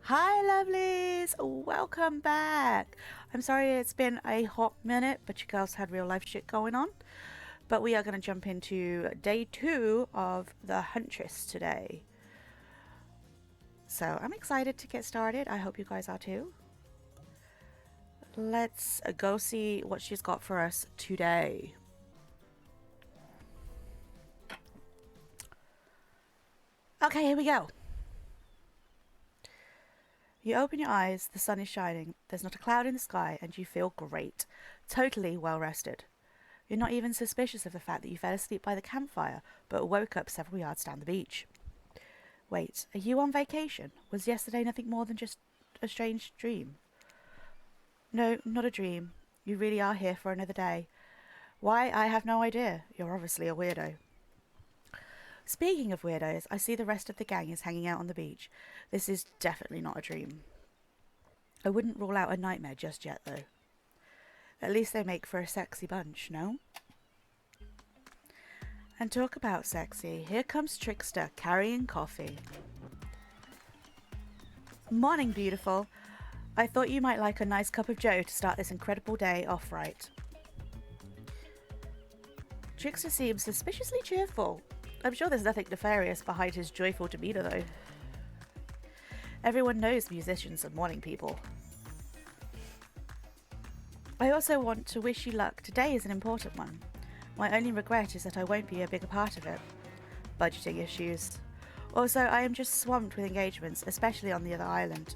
Hi lovelies, welcome back. I'm sorry it's been a hot minute, but you girls had real life shit going on. But we are going to jump into day 2 of the Huntress today. So I'm excited to get started. I hope you guys are too. Let's go see what she's got for us today. Okay, here we go. You open your eyes, the sun is shining, there's not a cloud in the sky, and you feel great. Totally well rested. You're not even suspicious of the fact that you fell asleep by the campfire, but woke up several yards down the beach. Wait, are you on vacation? Was yesterday nothing more than just a strange dream? No, not a dream. You really are here for another day. Why, I have no idea. You're obviously a weirdo. Speaking of weirdos, I see the rest of the gang is hanging out on the beach. This is definitely not a dream. I wouldn't rule out a nightmare just yet, though. At least they make for a sexy bunch, no? And talk about sexy, here comes Trickster carrying coffee. Morning, beautiful. I thought you might like a nice cup of joe to start this incredible day off right. Trickster seems suspiciously cheerful. I'm sure there's nothing nefarious behind his joyful demeanour, though. Everyone knows musicians are morning people. I also want to wish you luck. Today is an important one. My only regret is that I won't be a bigger part of it. Budgeting issues. Also, I am just swamped with engagements, especially on the other island.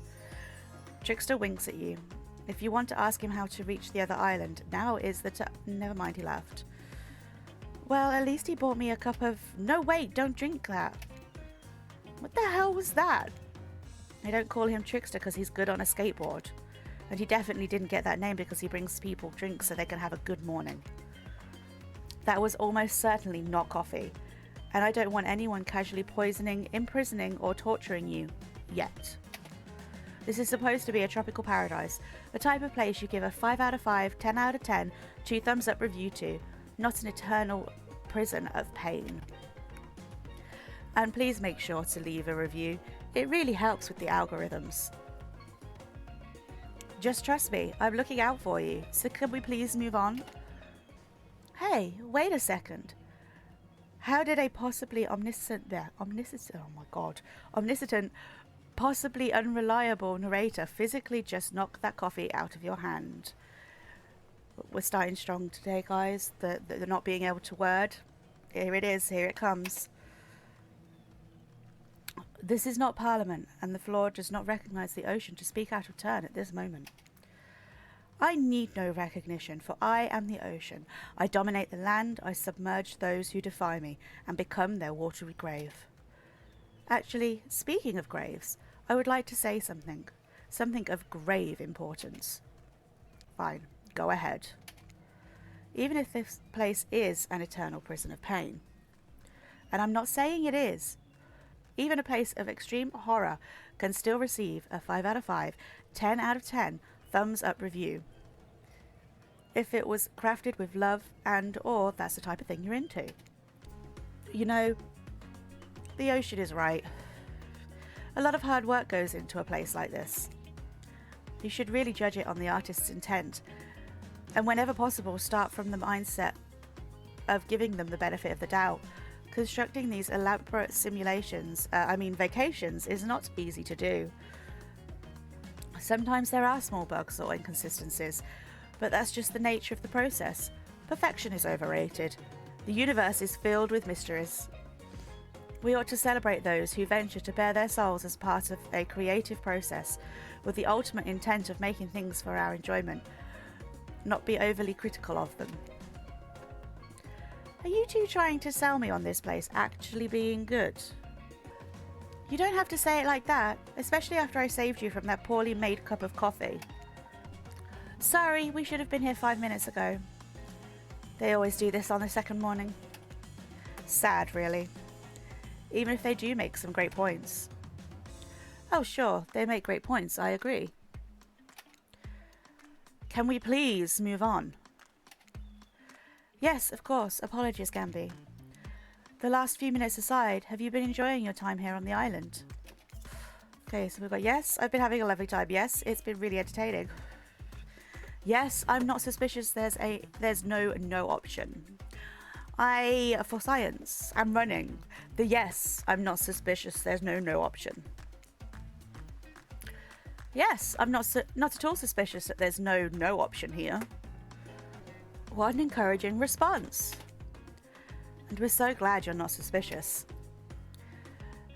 Trickster winks at you. If you want to ask him how to reach the other island, now is the Never mind, he laughed. Well, at least he bought me a cup of... No, wait, don't drink that. What the hell was that? I don't call him Trickster because he's good on a skateboard. And he definitely didn't get that name because he brings people drinks so they can have a good morning. That was almost certainly not coffee. And I don't want anyone casually poisoning, imprisoning, or torturing you. Yet. This is supposed to be a tropical paradise. A type of place you give a 5 out of 5, 10 out of 10, 2 thumbs up review to. Not an eternal prison of pain. And please make sure to leave a review. It really helps with the algorithms. Just trust me, I'm looking out for you. So can we please move on? Hey, wait a second. How did a possibly omniscient, possibly unreliable narrator physically just knock that coffee out of your hand? We're starting strong today, guys. The not being able to word. Here it is, here it comes. This is not Parliament, and the floor does not recognise the ocean to speak out of turn at this moment. I need no recognition, for I am the ocean. I dominate the land, I submerge those who defy me, and become their watery grave. Actually, speaking of graves, I would like to say something. Something of grave importance. Fine, go ahead. Even if this place is an eternal prison of pain. And I'm not saying it is. Even a place of extreme horror can still receive a 5 out of 5, 10 out of 10 thumbs up review. If it was crafted with love and or that's the type of thing you're into. You know, the ocean is right. A lot of hard work goes into a place like this. You should really judge it on the artist's intent. And whenever possible, start from the mindset of giving them the benefit of the doubt. Constructing these elaborate vacations is not easy to do. Sometimes there are small bugs or inconsistencies, but that's just the nature of the process. Perfection is overrated. The universe is filled with mysteries. We ought to celebrate those who venture to bare their souls as part of a creative process, with the ultimate intent of making things for our enjoyment, not be overly critical of them. Are you two trying to sell me on this place actually being good? You don't have to say it like that, especially after I saved you from that poorly made cup of coffee. Sorry, we should have been here 5 minutes ago. They always do this on the second morning. Sad, really. Even if they do make some great points. Oh, sure, they make great points, I agree. Can we please move on? Yes, of course. Apologies, Gamby. The last few minutes aside, have you been enjoying your time here on the island? Okay, so we've got yes, I've been having a lovely time. Yes, it's been really entertaining. Yes, I'm not suspicious. There's no option. For science, I'm running. The yes, I'm not suspicious. There's no option. Yes, I'm not at all suspicious that there's no option here. What an encouraging response. And we're so glad you're not suspicious.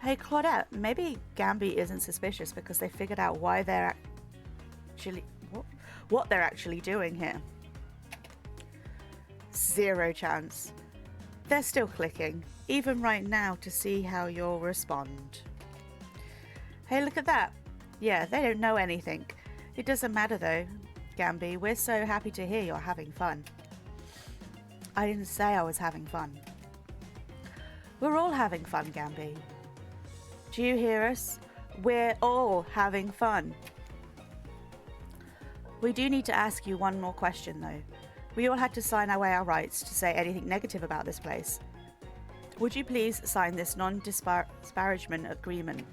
Hey, Claudette, maybe Gamby isn't suspicious because they figured out why they're actually... what they're actually doing here. Zero chance. They're still clicking, even right now, to see how you'll respond. Hey, look at that. Yeah, they don't know anything. It doesn't matter though, Gamby. We're so happy to hear you're having fun. I didn't say I was having fun. We're all having fun, Gamby. Do you hear us? We're all having fun. We do need to ask you one more question though. We all had to sign away our rights to say anything negative about this place. Would you please sign this non-disparagement agreement?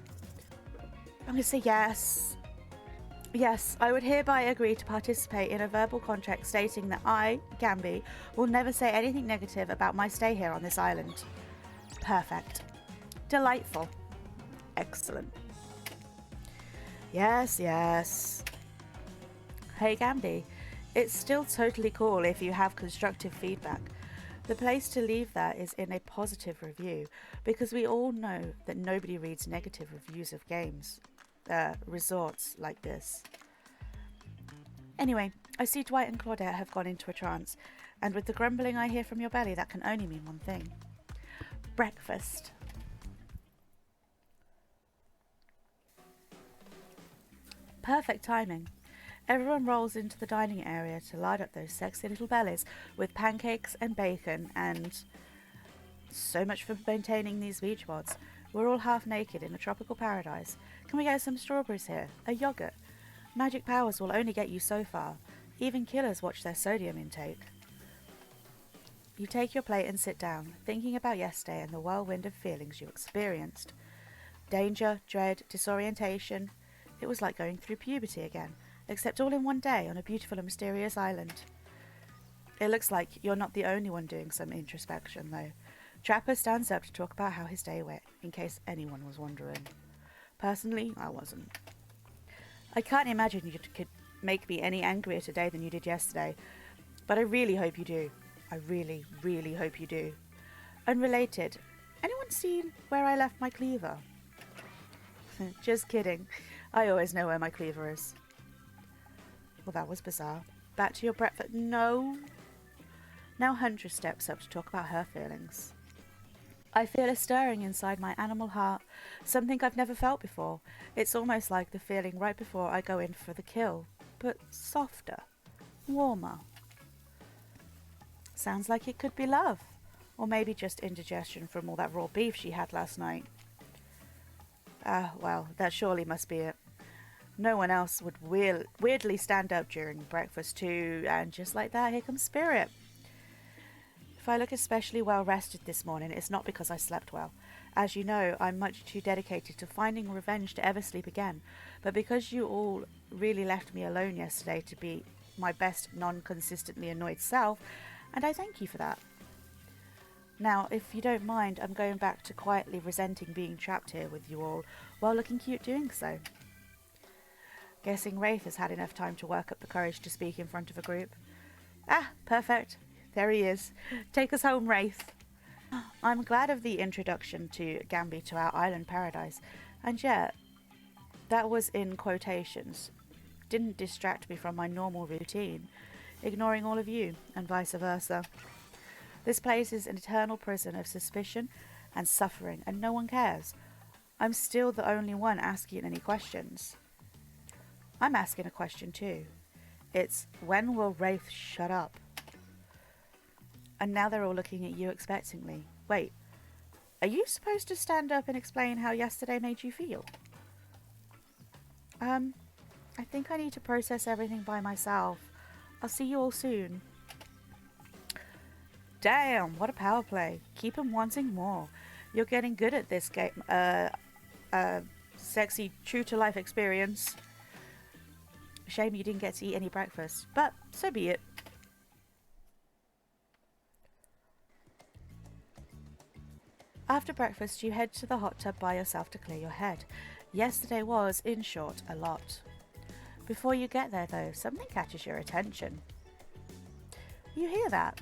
I'm going to say yes. Yes, I would hereby agree to participate in a verbal contract stating that I, Gamby, will never say anything negative about my stay here on this island. Perfect. Delightful. Excellent. Yes, yes. Hey, Gamby, it's still totally cool if you have constructive feedback. The place to leave that is in a positive review, because we all know that nobody reads negative reviews of games, resorts like this. Anyway, I see Dwight and Claudette have gone into a trance, and with the grumbling I hear from your belly, that can only mean one thing. Breakfast. Perfect timing. Everyone rolls into the dining area to light up those sexy little bellies with pancakes and bacon, and so much for maintaining these beach bods. We're all half naked in a tropical paradise. Can we get some strawberries here? A yogurt? Magic powers will only get you so far. Even killers watch their sodium intake. You take your plate and sit down, thinking about yesterday and the whirlwind of feelings you experienced. Danger, dread, disorientation. It was like going through puberty again, except all in one day on a beautiful and mysterious island. It looks like you're not the only one doing some introspection, though. Trapper stands up to talk about how his day went, in case anyone was wondering. Personally, I wasn't. I can't imagine you could make me any angrier today than you did yesterday, but I really hope you do. I really, really hope you do. Unrelated, anyone seen where I left my cleaver? Just kidding. I always know where my cleaver is. Well, that was bizarre. Back to your breakfast. No. Now Huntress steps up to talk about her feelings. I feel a stirring inside my animal heart, something I've never felt before. It's almost like the feeling right before I go in for the kill, but softer, warmer. Sounds like it could be love, or maybe just indigestion from all that raw beef she had last night. Well, that surely must be it. No one else would weirdly stand up during breakfast too, and just like that, here comes Spirit. If I look especially well rested this morning, it's not because I slept well. As you know, I'm much too dedicated to finding revenge to ever sleep again, but because you all really left me alone yesterday to be my best non-consistently annoyed self, and I thank you for that. Now, if you don't mind, I'm going back to quietly resenting being trapped here with you all, while looking cute doing so. Guessing Wraith has had enough time to work up the courage to speak in front of a group. Ah, perfect. There he is. Take us home, Wraith. I'm glad of the introduction to Gamby to our island paradise, and yet, that was in quotations. Didn't distract me from my normal routine, ignoring all of you, and vice versa. This place is an eternal prison of suspicion and suffering, and no one cares. I'm still the only one asking any questions. I'm asking a question too. It's, when will Wraith shut up? And now they're all looking at you expectantly. Wait, are you supposed to stand up and explain how yesterday made you feel? I think I need to process everything by myself. I'll see you all soon. Damn, what a power play. Keep 'em wanting more. You're getting good at this game. sexy, true-to-life experience. Shame you didn't get to eat any breakfast, but so be it. After breakfast, you head to the hot tub by yourself to clear your head. Yesterday was, in short, a lot. Before you get there, though, something catches your attention. You hear that?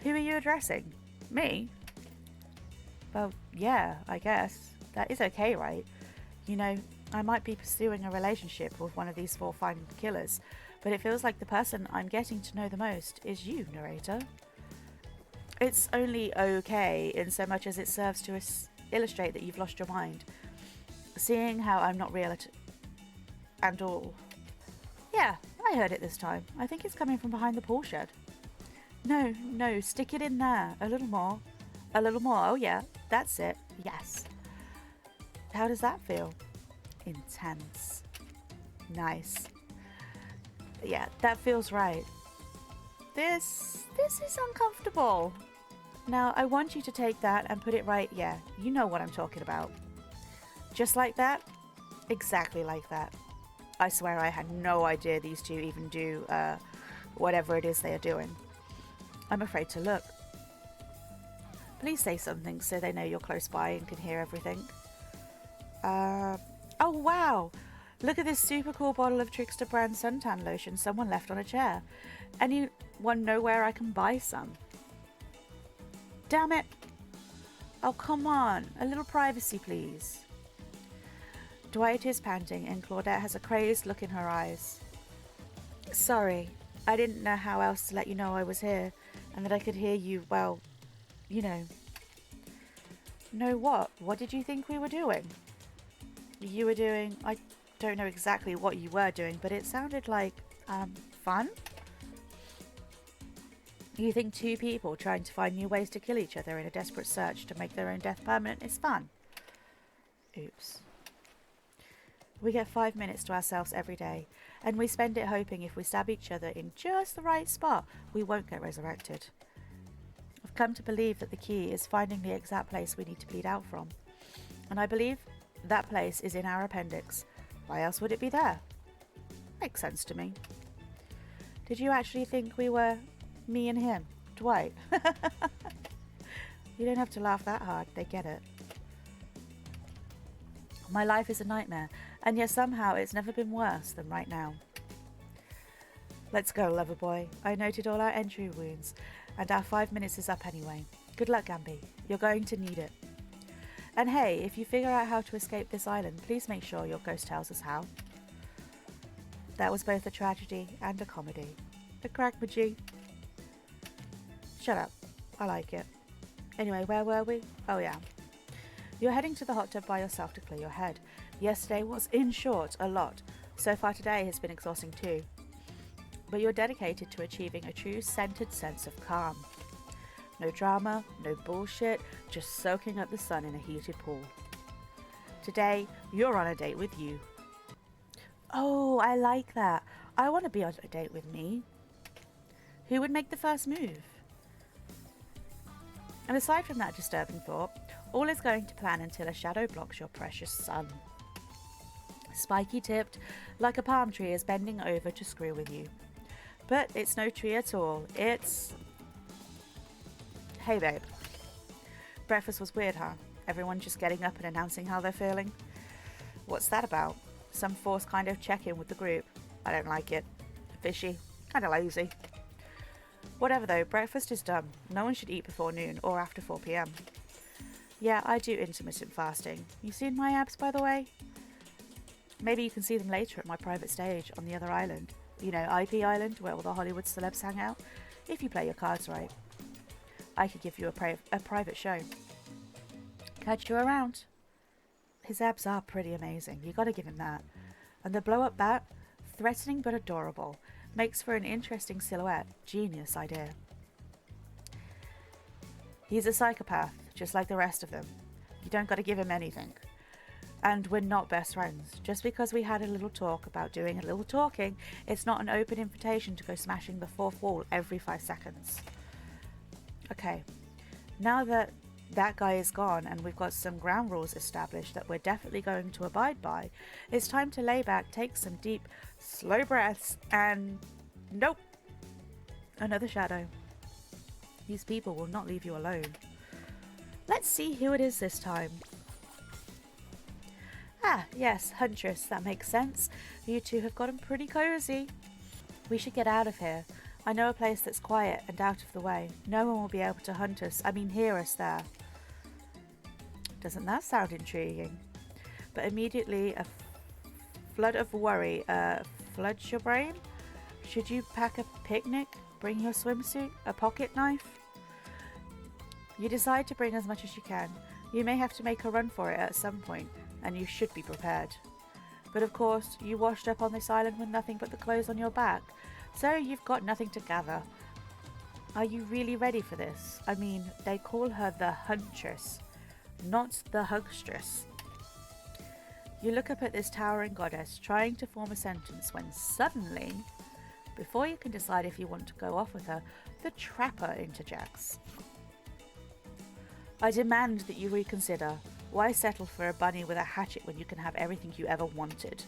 Who are you addressing? Me? Well, yeah, I guess. That is okay, right? You know, I might be pursuing a relationship with one of these 4 fine killers, but it feels like the person I'm getting to know the most is you, narrator. It's only okay in so much as it serves to illustrate that you've lost your mind. Seeing how I'm not real and all. Yeah, I heard it this time. I think it's coming from behind the pool shed. No, stick it in there. A little more. A little more. Oh yeah, that's it. Yes. How does that feel? Intense. Nice. Yeah, that feels right. This is uncomfortable. Now, I want you to take that and put it right, yeah, you know what I'm talking about. Just like that? Exactly like that. I swear I had no idea these two even do, whatever it is they are doing. I'm afraid to look. Please say something so they know you're close by and can hear everything. Oh wow! Look at this super cool bottle of Trickster brand suntan lotion someone left on a chair. Anyone know where I can buy some? Damn it! Oh, come on. A little privacy, please. Dwight is panting and Claudette has a crazed look in her eyes. Sorry. I didn't know how else to let you know I was here and that I could hear you, well, you know. Know what? What did you think we were doing? You were doing... I don't know exactly what you were doing, but it sounded like, fun? You think 2 people trying to find new ways to kill each other in a desperate search to make their own death permanent is fun? Oops. We get 5 minutes to ourselves every day, and we spend it hoping if we stab each other in just the right spot, we won't get resurrected. I've come to believe that the key is finding the exact place we need to bleed out from. And I believe that place is in our appendix. Why else would it be there? Makes sense to me. Did you actually think we were me and him, Dwight? You don't have to laugh that hard, they get it. My life is a nightmare, and yet somehow it's never been worse than right now. Let's go, lover boy. I noted all our entry wounds, and our 5 minutes is up anyway. Good luck, Gamby. You're going to need it. And hey, if you figure out how to escape this island, please make sure your ghost tells us how. That was both a tragedy and a comedy. A crackmagy. Shut up. I like it. Anyway, where were we? Oh yeah. You're heading to the hot tub by yourself to clear your head. Yesterday was, in short, a lot. So far today has been exhausting too. But you're dedicated to achieving a true centered sense of calm. No drama, no bullshit, just soaking up the sun in a heated pool. Today, you're on a date with you. Oh, I like that. I want to be on a date with me. Who would make the first move? And aside from that disturbing thought, all is going to plan until a shadow blocks your precious sun. Spiky tipped, like a palm tree is bending over to screw with you. But it's no tree at all, it's... Hey babe. Breakfast was weird, huh? Everyone just getting up and announcing how they're feeling? What's that about? Some forced kind of check-in with the group. I don't like it. Fishy. Kinda lazy. Whatever though, breakfast is done. No one should eat before noon or after 4 p.m. Yeah, I do intermittent fasting. You seen my abs, by the way? Maybe you can see them later at my private stage on the other island. You know, IP Island, where all the Hollywood celebs hang out. If you play your cards right. I could give you a private show. Catch you around. His abs are pretty amazing. You gotta give him that. And the blow-up bat, threatening but adorable. Makes for an interesting silhouette. Genius idea. He's a psychopath, just like the rest of them. You don't gotta give him anything. And we're not best friends. Just because we had a little talk about doing a little talking, it's not an open invitation to go smashing the fourth wall every 5 seconds. Okay, now that that guy is gone and we've got some ground rules established that we're definitely going to abide by, it's time to lay back, take some deep, slow breaths, and nope, another shadow. These people will not leave you alone. Let's see who it is this time. Ah, yes, Huntress, that makes sense. You two have gotten pretty cozy. We should get out of here. I know a place that's quiet and out of the way. No one will be able to hunt us, hear us there. Doesn't that sound intriguing? But immediately a flood of worry floods your brain. Should you pack a picnic? Bring your swimsuit? A pocket knife? You decide to bring as much as you can. You may have to make a run for it at some point, and you should be prepared. But of course, you washed up on this island with nothing but the clothes on your back, so you've got nothing to gather. Are you really ready for this? I mean, they call her the Huntress, not the Hugstress. You look up at this towering goddess, trying to form a sentence, when suddenly, before you can decide if you want to go off with her, the trapper interjects. I demand that you reconsider. Why settle for a bunny with a hatchet when you can have everything you ever wanted?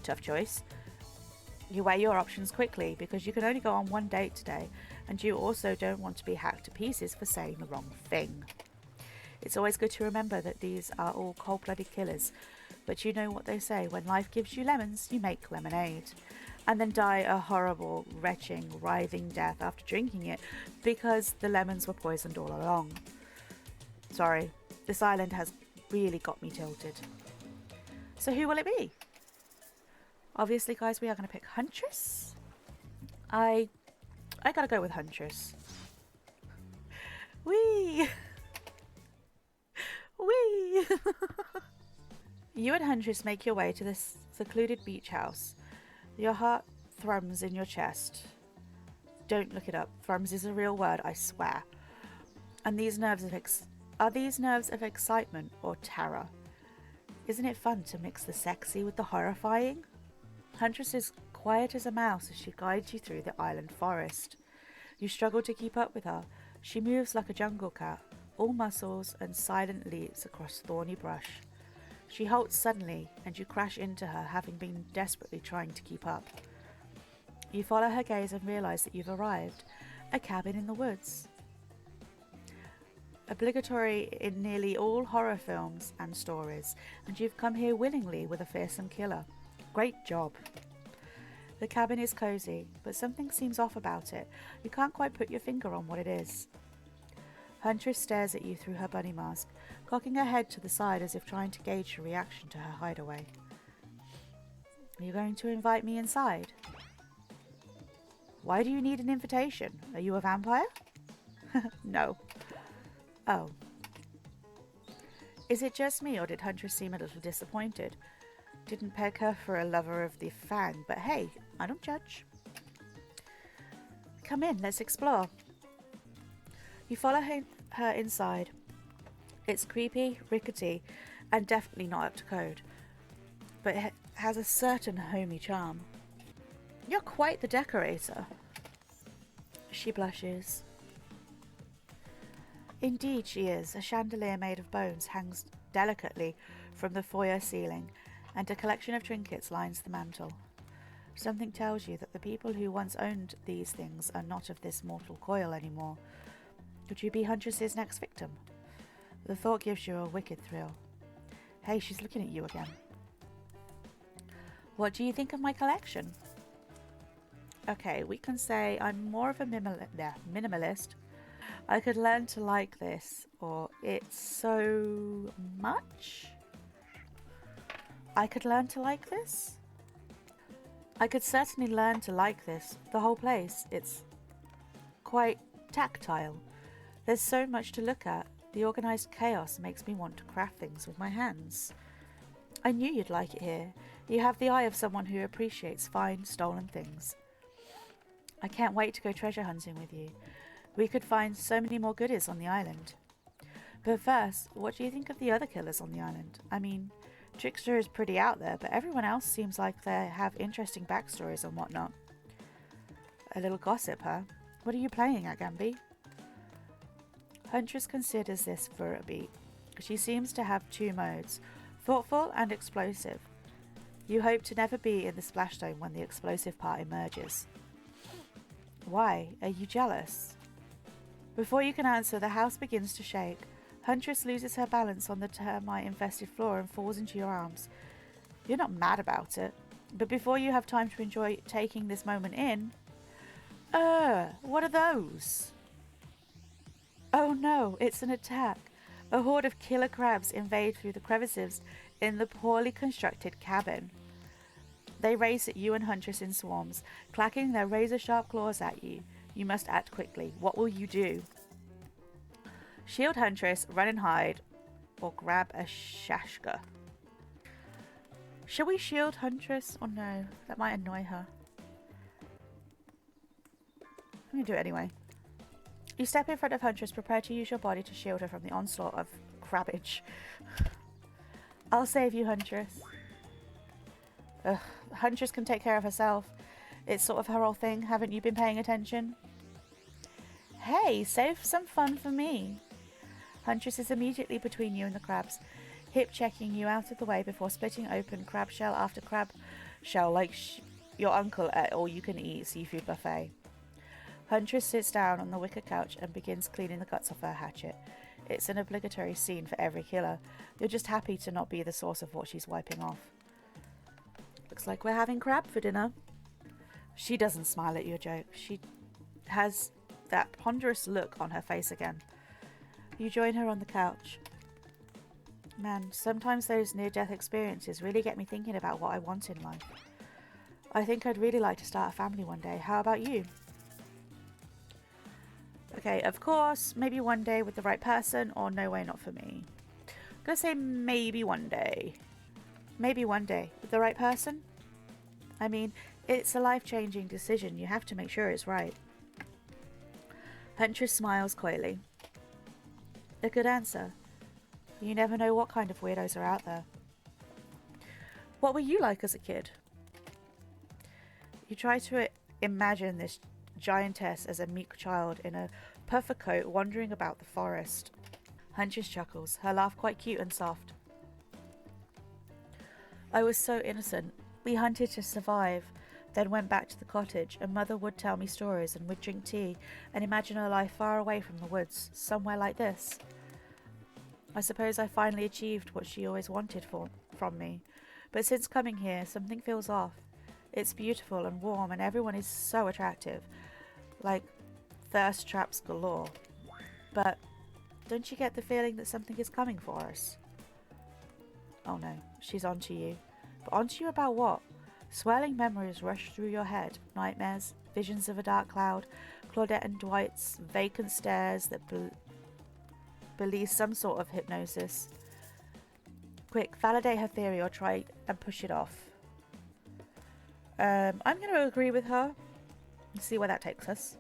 Tough choice. You weigh your options quickly because you can only go on one date today, and you also don't want to be hacked to pieces for saying the wrong thing. It's always good to remember that these are all cold-blooded killers, but you know what they say, when life gives you lemons, you make lemonade, and then die a horrible, retching, writhing death after drinking it because the lemons were poisoned all along. Sorry, this island has really got me tilted. So who will it be? Obviously, guys, we are going to pick Huntress. I gotta go with Huntress. Whee! Whee! You and Huntress make your way to this secluded beach house. Your heart thrums in your chest. Don't look it up. Thrums is a real word, I swear. And these nerves are these nerves of excitement or terror? Isn't it fun to mix the sexy with the horrifying? Huntress is quiet as a mouse as she guides you through the island forest. You struggle to keep up with her. She moves like a jungle cat, all muscles and silent leaps across thorny brush. She halts suddenly and you crash into her, having been desperately trying to keep up. You follow her gaze and realize that you've arrived. A cabin in the woods. Obligatory in nearly all horror films and stories, and you've come here willingly with a fearsome killer. Great job. The cabin is cozy, but something seems off about it. You can't quite put your finger on what it is. Huntress stares at you through her bunny mask, cocking her head to the side as if trying to gauge your reaction to her hideaway. Are you going to invite me inside? Why do you need an invitation? Are you a vampire? No. Oh. Is it just me, or did Huntress seem a little disappointed? Didn't peg her for a lover of the fang, but hey, I don't judge. Come in, let's explore. You follow her inside. It's creepy, rickety, and definitely not up to code, but it has a certain homey charm. You're quite the decorator. She blushes. Indeed she is. A chandelier made of bones hangs delicately from the foyer ceiling, and a collection of trinkets lines the mantel. Something tells you that the people who once owned these things are not of this mortal coil anymore. Could you be Huntress's next victim? The thought gives you a wicked thrill. Hey, she's looking at you again. What do you think of my collection? Okay, we can say I'm more of a minimalist. I could learn to like this, or it's so much. I could learn to like this? I could certainly learn to like this. The whole place, it's quite tactile. There's so much to look at. The organised chaos makes me want to craft things with my hands. I knew you'd like it here. You have the eye of someone who appreciates fine, stolen things. I can't wait to go treasure hunting with you. We could find so many more goodies on the island. But first, what do you think of the other killers on the island? I mean, Trickster is pretty out there, but everyone else seems like they have interesting backstories and whatnot. A little gossip, huh? What are you playing at, Gamby? Huntress considers this for a beat. She seems to have two modes, thoughtful and explosive. You hope to never be in the splashdown when the explosive part emerges. Why? Are you jealous? Before you can answer, the house begins to shake. Huntress loses her balance on the termite-infested floor and falls into your arms. You're not mad about it, but before you have time to enjoy taking this moment in... what are those? Oh no, it's an attack. A horde of killer crabs invade through the crevices in the poorly constructed cabin. They race at you and Huntress in swarms, clacking their razor-sharp claws at you. You must act quickly. What will you do? Shield Huntress, run and hide, or grab a shashka. Shall we shield Huntress or no? That might annoy her. I'm going to do it anyway. You step in front of Huntress, prepare to use your body to shield her from the onslaught of crabbage. I'll save you, Huntress. Ugh, Huntress can take care of herself. It's sort of her whole thing. Haven't you been paying attention? Hey, save some fun for me. Huntress is immediately between you and the crabs, hip-checking you out of the way before splitting open crab shell after crab shell like your uncle at all-you-can-eat seafood buffet. Huntress sits down on the wicker couch and begins cleaning the guts off her hatchet. It's an obligatory scene for every killer. You're just happy to not be the source of what she's wiping off. Looks like we're having crab for dinner. She doesn't smile at your joke. She has that ponderous look on her face again. You join her on the couch. Man, sometimes those near-death experiences really get me thinking about what I want in life. I think I'd really like to start a family one day. How about you? Okay, of course, maybe one day with the right person, or no way, not for me. I'm gonna say maybe one day. Maybe one day with the right person? I mean, it's a life-changing decision. You have to make sure it's right. Huntress smiles coyly. A good answer. You never know what kind of weirdos are out there. What were you like as a kid? You try to imagine this giantess as a meek child in a puffer coat wandering about the forest. Huntress chuckles, her laugh quite cute and soft. I was so innocent. We hunted to survive, then went back to the cottage, and Mother would tell me stories and we'd drink tea and imagine a life far away from the woods, somewhere like this. I suppose I finally achieved what she always wanted from me, but since coming here, something feels off. It's beautiful and warm and everyone is so attractive, like thirst traps galore. But don't you get the feeling that something is coming for us? Oh no, she's onto you. But onto you about what? Swirling memories rush through your head. Nightmares, visions of a dark cloud, Claudette and Dwight's vacant stares that belie some sort of hypnosis. Quick, validate her theory or try and push it off. I'm going to agree with her and see where that takes us.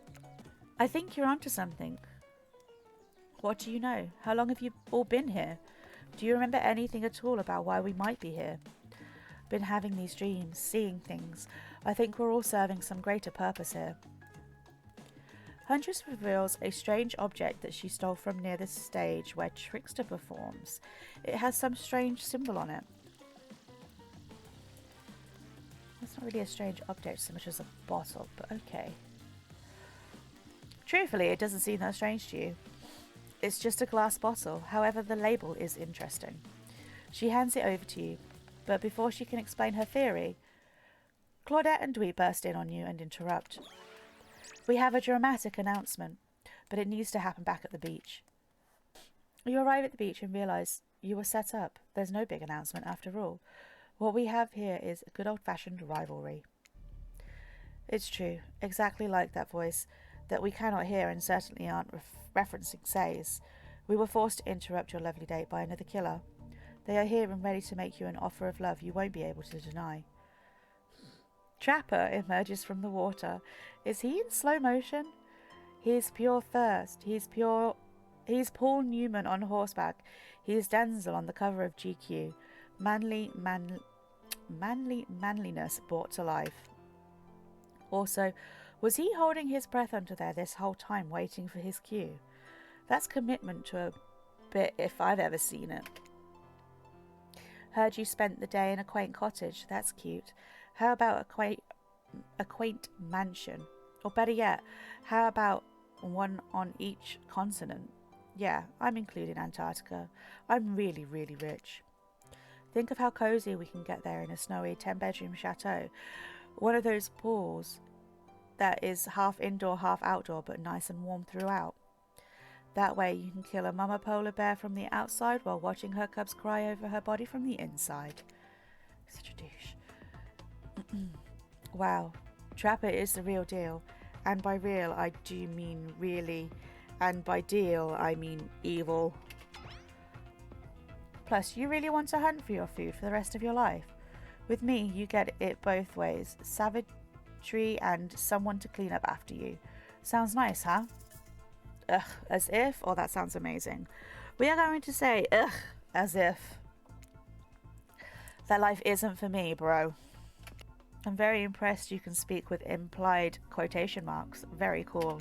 I think you're onto something. What do you know? How long have you all been here? Do you remember anything at all about why we might be here? Been having these dreams, seeing things. I think we're all serving some greater purpose here. Huntress reveals a strange object that she stole from near the stage where Trickster performs. It has some strange symbol on it. It's not really a strange object so much as a bottle, but okay. Truthfully, it doesn't seem that strange to you. It's just a glass bottle, however the label is interesting. She hands it over to you, but before she can explain her theory, Claudette and Dwee burst in on you and interrupt. We have a dramatic announcement, but it needs to happen back at the beach. You arrive at the beach and realise you were set up. There's no big announcement after all. What we have here is a good old-fashioned rivalry. It's true, exactly like that voice that we cannot hear and certainly aren't referencing says. We were forced to interrupt your lovely date by another killer. They are here and ready to make you an offer of love you won't be able to deny. Trapper emerges from the water. Is he in slow motion? He's pure thirst. He's Paul Newman on horseback. He's Denzel on the cover of GQ. Manliness brought to life. Also, was he holding his breath under there this whole time waiting for his cue? That's commitment to a bit if I've ever seen it. Heard you spent the day in a quaint cottage. That's cute. How about a quaint mansion? Or better yet, how about one on each continent? Yeah, I'm including Antarctica. I'm really, really rich. Think of how cozy we can get there in a snowy 10-bedroom chateau. One of those pools that is half indoor, half outdoor, but nice and warm throughout. That way you can kill a mama polar bear from the outside while watching her cubs cry over her body from the inside. Such a douche. Wow, Trapper is the real deal. And by real, I do mean really. And by deal, I mean evil. Plus, you really want to hunt for your food for the rest of your life. With me, you get it both ways. Savagery and someone to clean up after you. Sounds nice, huh? Ugh, as if? Oh, that sounds amazing. We are going to say ugh, as if. That life isn't for me, bro. I'm very impressed you can speak with implied quotation marks. Very cool.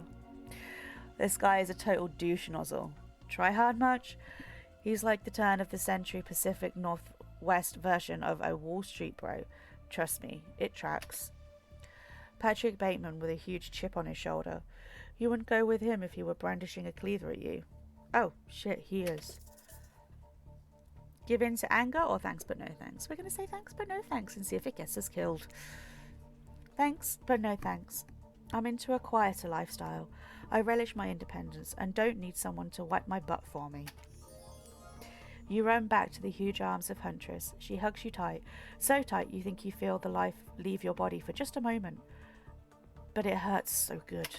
This guy is a total douche nozzle. Try hard much? He's like the turn of the century Pacific Northwest version of a Wall Street bro. Trust me, it tracks. Patrick Bateman with a huge chip on his shoulder. You wouldn't go with him if he were brandishing a cleaver at you. Oh, shit, he is. Give in to anger or thanks but no thanks? We're going to say thanks but no thanks and see if it gets us killed. Thanks but no thanks. I'm into a quieter lifestyle. I relish my independence and don't need someone to wipe my butt for me. You run back to the huge arms of Huntress. She hugs you tight. So tight you think you feel the life leave your body for just a moment. But it hurts so good.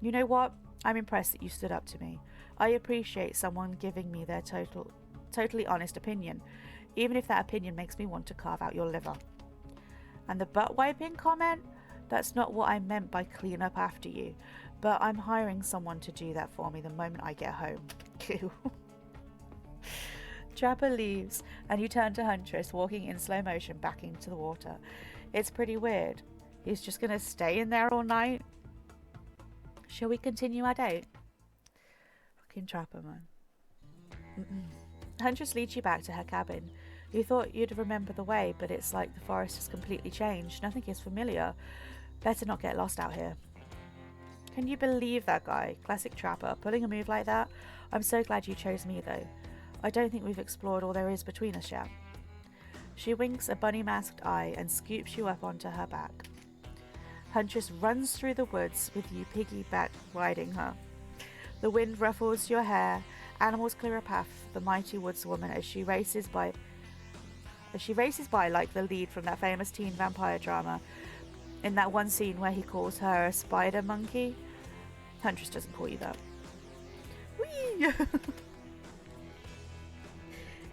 You know what? I'm impressed that you stood up to me. I appreciate someone giving me their totally honest opinion, even if that opinion makes me want to carve out your liver. And the butt wiping comment? That's not what I meant by clean up after you, but I'm hiring someone to do that for me the moment I get home. Trapper leaves, and you turn to Huntress, walking in slow motion back into the water. It's pretty weird. He's just gonna stay in there all night? Shall we continue our date? Fucking Trapper, man. Huntress leads you back to her cabin. You thought you'd remember the way, but it's like the forest has completely changed. Nothing is familiar. Better not get lost out here. Can you believe that guy? Classic Trapper. Pulling a move like that? I'm so glad you chose me, though. I don't think we've explored all there is between us yet. She winks a bunny-masked eye and scoops you up onto her back. Huntress runs through the woods with you piggyback riding her. The wind ruffles your hair. Animals clear a path for the mighty woodswoman as she races by like the lead from that famous teen vampire drama. In that one scene where he calls her a spider monkey. Huntress doesn't call you that. Whee!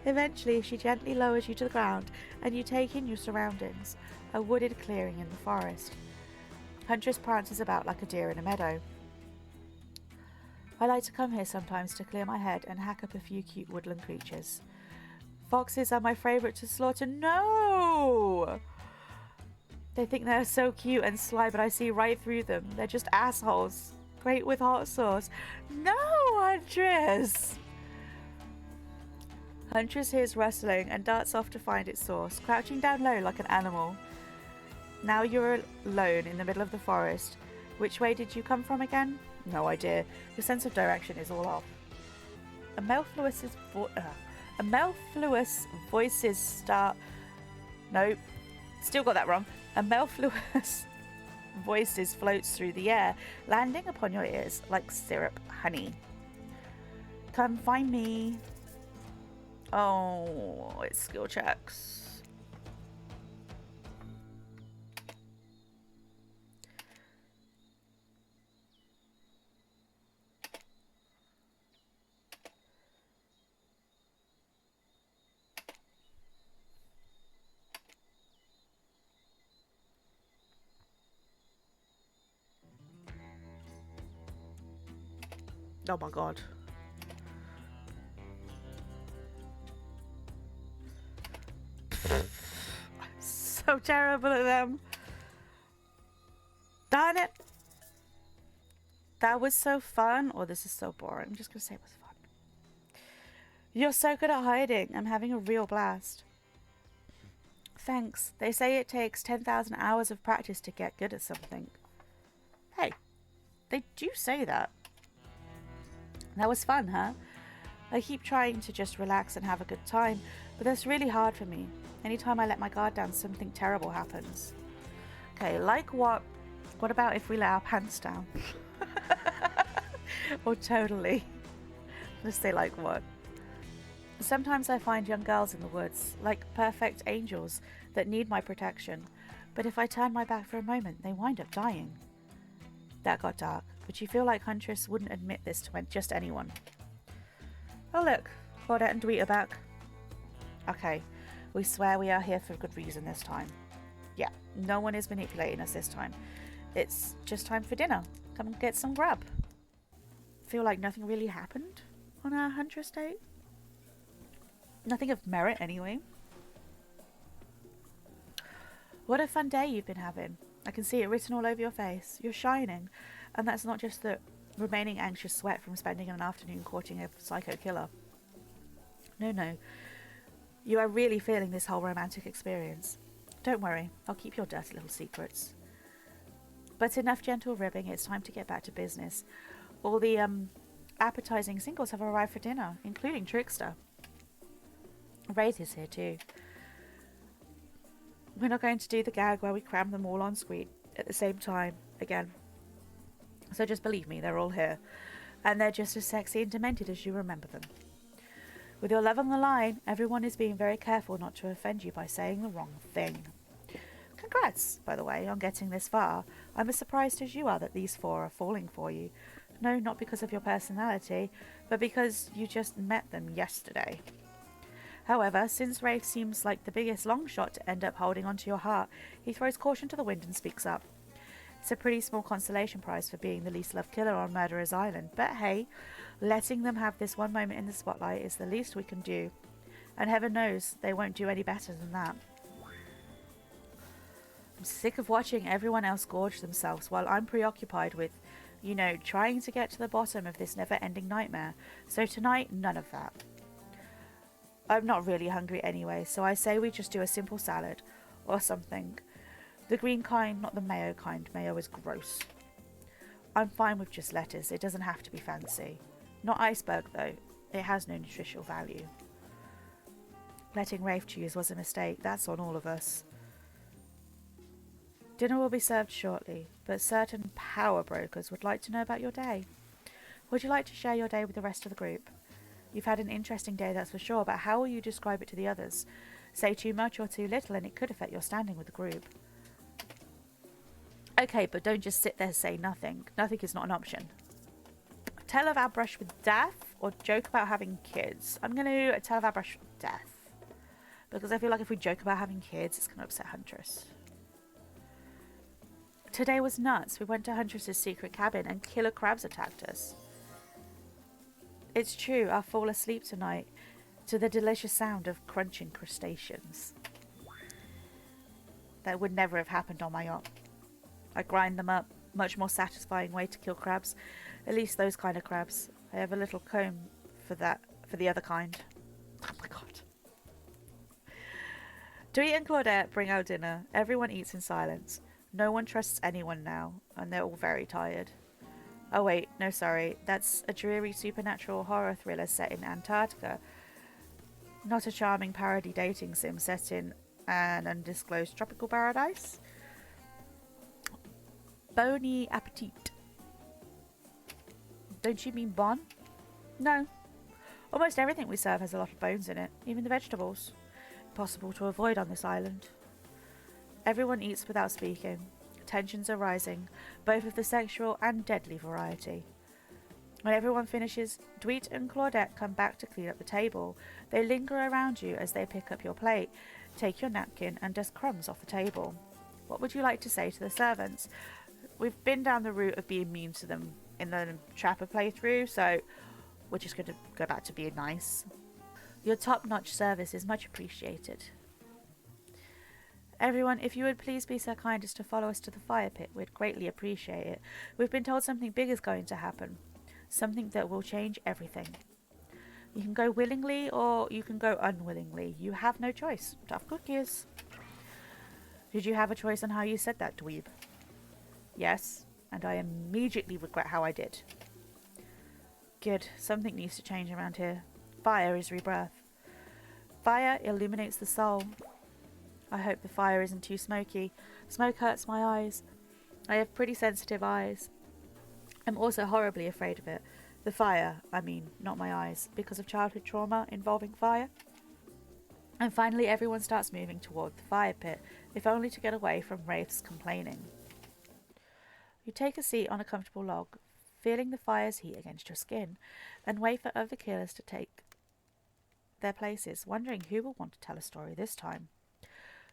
Eventually, she gently lowers you to the ground, and you take in your surroundings, a wooded clearing in the forest. Huntress prances about like a deer in a meadow. I like to come here sometimes to clear my head and hack up a few cute woodland creatures. Foxes are my favourite to slaughter. No! They think they're so cute and sly, but I see right through them. They're just assholes. Great with hot sauce. No, Huntress! Huntress hears rustling and darts off to find its source, crouching down low like an animal. Now you're alone in the middle of the forest. Which way did you come from again? No idea. Your sense of direction is all off. A mellifluous voices start... Nope. Still got that wrong. A mellifluous voices floats through the air, landing upon your ears like syrup honey. Come find me. Oh, it's skill checks. Oh my god. I'm so terrible at them. Darn it. That was so fun. Or this is so boring. I'm just going to say it was fun. You're so good at hiding. I'm having a real blast. Thanks. They say it takes 10,000 hours of practice to get good at something. Hey, they do say that. That was fun, huh? I keep trying to just relax and have a good time, but that's really hard for me. Anytime I let my guard down, something terrible happens. Okay, like what? What about if we let our pants down? Or totally. Let's say like what? Sometimes I find young girls in the woods, like perfect angels that need my protection, but if I turn my back for a moment, they wind up dying. That got dark, but you feel like Huntress wouldn't admit this to just anyone. Oh look, Claudette and Dweet are back. Okay, we swear we are here for good reason this time. Yeah, no one is manipulating us this time. It's just time for dinner. Come and get some grub. Feel like nothing really happened on our Huntress date? Nothing of merit anyway. What a fun day you've been having. I can see it written all over your face. You're shining. And that's not just the remaining anxious sweat from spending an afternoon courting a psycho killer. No. You are really feeling this whole romantic experience. Don't worry, I'll keep your dirty little secrets. But enough gentle ribbing, it's time to get back to business. All the appetizing singles have arrived for dinner, including Trickster. Wraith is here too. We're not going to do the gag where we cram them all on screen at the same time again. So just believe me, they're all here. And they're just as sexy and demented as you remember them. With your love on the line, everyone is being very careful not to offend you by saying the wrong thing. Congrats, by the way, on getting this far. I'm as surprised as you are that these four are falling for you. No, not because of your personality, but because you just met them yesterday. However, since Wraith seems like the biggest long shot to end up holding onto your heart, he throws caution to the wind and speaks up. It's a pretty small consolation prize for being the least loved killer on Murderer's Island, but hey, letting them have this one moment in the spotlight is the least we can do. And heaven knows they won't do any better than that. I'm sick of watching everyone else gorge themselves while I'm preoccupied with, trying to get to the bottom of this never-ending nightmare. So tonight, none of that. I'm not really hungry anyway, so I say we just do a simple salad or something. The green kind, not the mayo kind. Mayo is gross. I'm fine with just lettuce. It doesn't have to be fancy. Not iceberg, though. It has no nutritional value. Letting Rafe choose was a mistake. That's on all of us. Dinner will be served shortly, but certain power brokers would like to know about your day. Would you like to share your day with the rest of the group? You've had an interesting day, that's for sure, but how will you describe it to the others? Say too much or too little and it could affect your standing with the group. Okay, but don't just sit there and say nothing. Nothing is not an option. Tell of our brush with death or joke about having kids. I'm going to tell of our brush with death. Because I feel like if we joke about having kids, it's going to upset Huntress. Today was nuts. We went to Huntress's secret cabin and killer crabs attacked us. It's true, I'll fall asleep tonight to the delicious sound of crunching crustaceans. That would never have happened on my yacht. I grind them up. Much more satisfying way to kill crabs. At least those kind of crabs. I have a little comb for the other kind. Oh my god. Dweet and Claudette bring out dinner. Everyone eats in silence. No one trusts anyone now, and they're all very tired. Oh wait, no sorry. That's a dreary supernatural horror thriller set in Antarctica. Not a charming parody dating sim set in an undisclosed tropical paradise. Bon appetit. Don't you mean bon? No. Almost everything we serve has a lot of bones in it, even the vegetables. Impossible to avoid on this island. Everyone eats without speaking. Tensions are rising, both of the sexual and deadly variety. When everyone finishes, Dweet and Claudette come back to clean up the table. They linger around you as they pick up your plate, take your napkin and dust crumbs off the table. What would you like to say to the servants? We've been down the route of being mean to them in the Trapper playthrough, so we're just going to go back to being nice. Your top-notch service is much appreciated. Everyone, if you would please be so kind as to follow us to the fire pit, we'd greatly appreciate it. We've been told something big is going to happen. Something that will change everything. You can go willingly or you can go unwillingly. You have no choice. Tough cookies. Did you have a choice on how you said that, dweeb? Yes, and I immediately regret how I did. Good. Something needs to change around here. Fire is rebirth. Fire illuminates the soul. I hope the fire isn't too smoky. Smoke hurts my eyes. I have pretty sensitive eyes. I'm also horribly afraid of it. The fire, I mean, not my eyes, because of childhood trauma involving fire. And finally everyone starts moving toward the fire pit, if only to get away from Wraith's complaining. You take a seat on a comfortable log, feeling the fire's heat against your skin, and wait for other killers to take their places, wondering who will want to tell a story this time.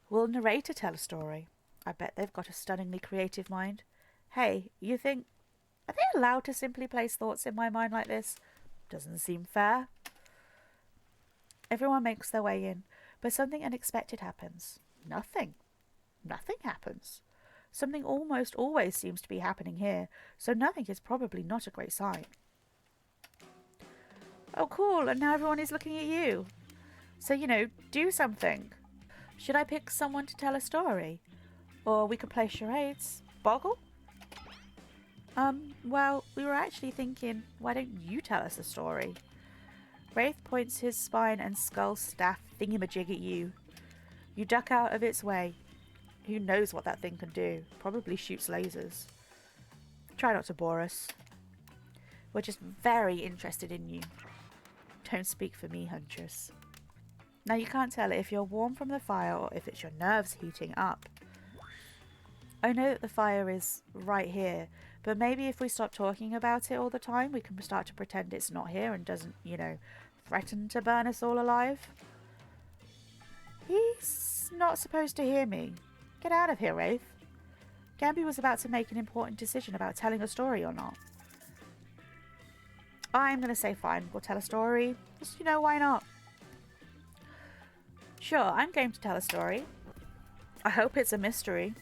Will a narrator tell a story? I bet they've got a stunningly creative mind. Hey, you think, are they allowed to simply place thoughts in my mind like this? Doesn't seem fair. Everyone makes their way in, but something unexpected happens. Nothing. Nothing happens. Something almost always seems to be happening here, so nothing is probably not a great sign. Oh cool, and now everyone is looking at you. So, do something. Should I pick someone to tell a story? Or we could play charades. Boggle? Well, we were actually thinking, why don't you tell us a story? Wraith points his spine and skull staff thingamajig at you. You duck out of its way. Who knows what that thing can do? Probably shoots lasers. Try not to bore us. We're just very interested in you. Don't speak for me, Huntress. Now you can't tell if you're warm from the fire or if it's your nerves heating up. I know that the fire is right here, but maybe if we stop talking about it all the time, we can start to pretend it's not here and doesn't, threaten to burn us all alive. He's not supposed to hear me. Get out of here, Wraith. Gamby was about to make an important decision about telling a story or not. I'm going to say fine, we'll tell a story. Just, why not? Sure, I'm game to tell a story. I hope it's a mystery.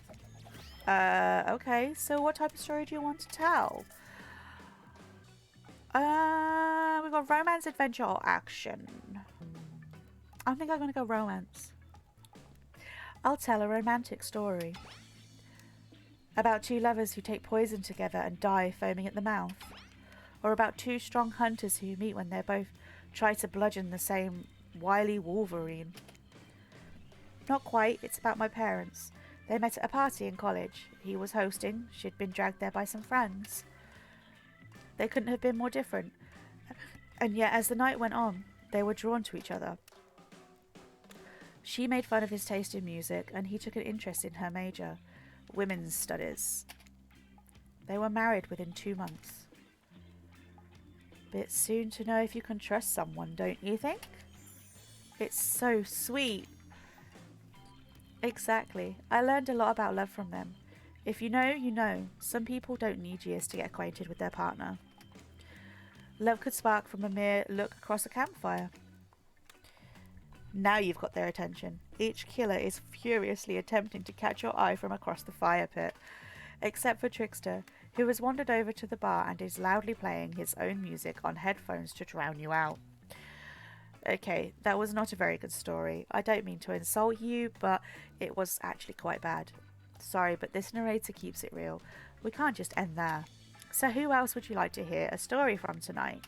Okay, so what type of story do you want to tell? We've got romance, adventure, or action. I think I'm going to go romance. I'll tell a romantic story. About two lovers who take poison together and die foaming at the mouth. Or about two strong hunters who meet when they both try to bludgeon the same wily Wolverine. Not quite, it's about my parents. They met at a party in college. He was hosting, she'd been dragged there by some friends. They couldn't have been more different. And yet as the night went on, they were drawn to each other. She made fun of his taste in music, and he took an interest in her major, women's studies. They were married within 2 months. Bit soon to know if you can trust someone, don't you think? It's so sweet. Exactly. I learned a lot about love from them. If you know, you know. Some people don't need years to get acquainted with their partner. Love could spark from a mere look across a campfire. Now you've got their attention. Each killer is furiously attempting to catch your eye from across the fire pit, except for Trickster, who has wandered over to the bar and is loudly playing his own music on headphones to drown you out. Okay, that was not a very good story. I don't mean to insult you, but it was actually quite bad. Sorry, but this narrator keeps it real. We can't just end there. So who else would you like to hear a story from tonight?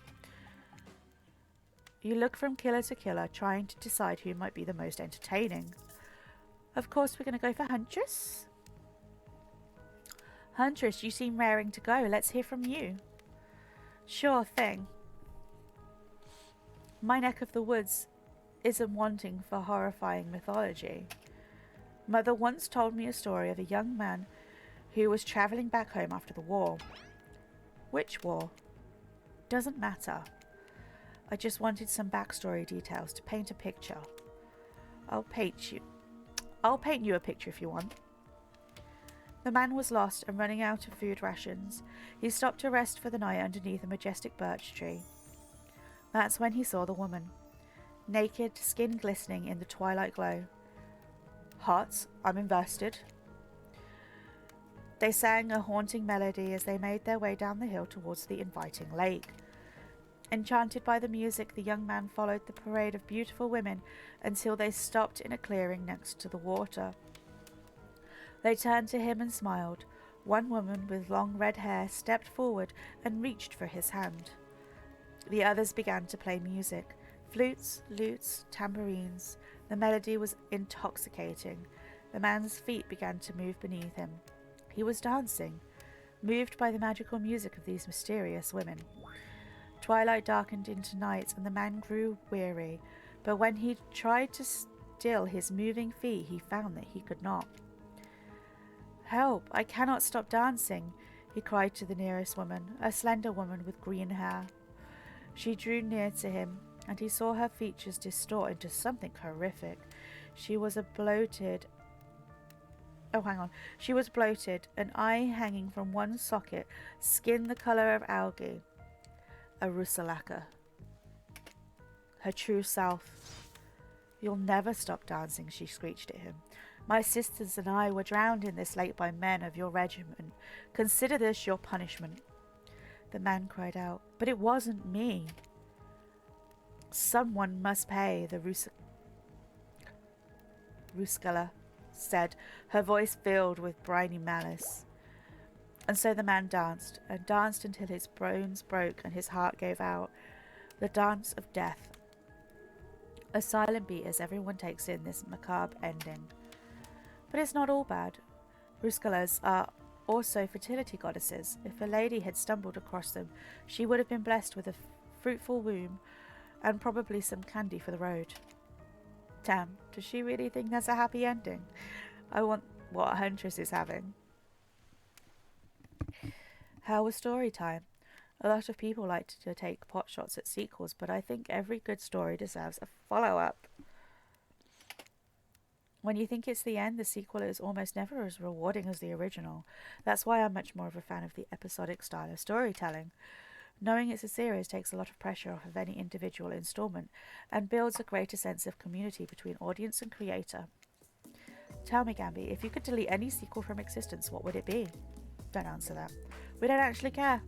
You look from killer to killer, trying to decide who might be the most entertaining. Of course, we're going to go for Huntress. Huntress, you seem raring to go. Let's hear from you. Sure thing. My neck of the woods isn't wanting for horrifying mythology. Mother once told me a story of a young man who was travelling back home after the war. Which war? Doesn't matter. I just wanted some backstory details to paint a picture. I'll paint you a picture if you want. The man was lost and running out of food rations. He stopped to rest for the night underneath a majestic birch tree. That's when he saw the woman, naked, skin glistening in the twilight glow. Hot, I'm invested. They sang a haunting melody as they made their way down the hill towards the inviting lake. Enchanted by the music, the young man followed the parade of beautiful women until they stopped in a clearing next to the water. They turned to him and smiled. One woman with long red hair stepped forward and reached for his hand. The others began to play music. Flutes, lutes, tambourines. The melody was intoxicating. The man's feet began to move beneath him. He was dancing, moved by the magical music of these mysterious women. Twilight darkened into night, and the man grew weary, but when he tried to still his moving feet, he found that he could not. "Help! I cannot stop dancing," he cried to the nearest woman, a slender woman with green hair. She drew near to him, and he saw her features distort into something horrific. She was bloated, an eye hanging from one socket, skin the colour of algae. A Rusalaka. Her true self. "You'll never stop dancing," she screeched at him. "My sisters and I were drowned in this lake by men of your regiment. Consider this your punishment." The man cried out, "But it wasn't me." "Someone must pay," the Ruskala said, her voice filled with briny malice. And so the man danced, and danced until his bones broke and his heart gave out. The dance of death. A silent beat as everyone takes in this macabre ending. But it's not all bad. Ruskalas are also fertility goddesses. If a lady had stumbled across them, she would have been blessed with a fruitful womb and probably some candy for the road. Damn, does she really think that's a happy ending? I want what Huntress is having. How was story time? A lot of people like to take pot shots at sequels, but I think every good story deserves a follow-up. When you think it's the end, the sequel is almost never as rewarding as the original. That's why I'm much more of a fan of the episodic style of storytelling. Knowing it's a series takes a lot of pressure off of any individual installment and builds a greater sense of community between audience and creator. Tell me, Gamby, if you could delete any sequel from existence, what would it be? Don't answer that. We don't actually care.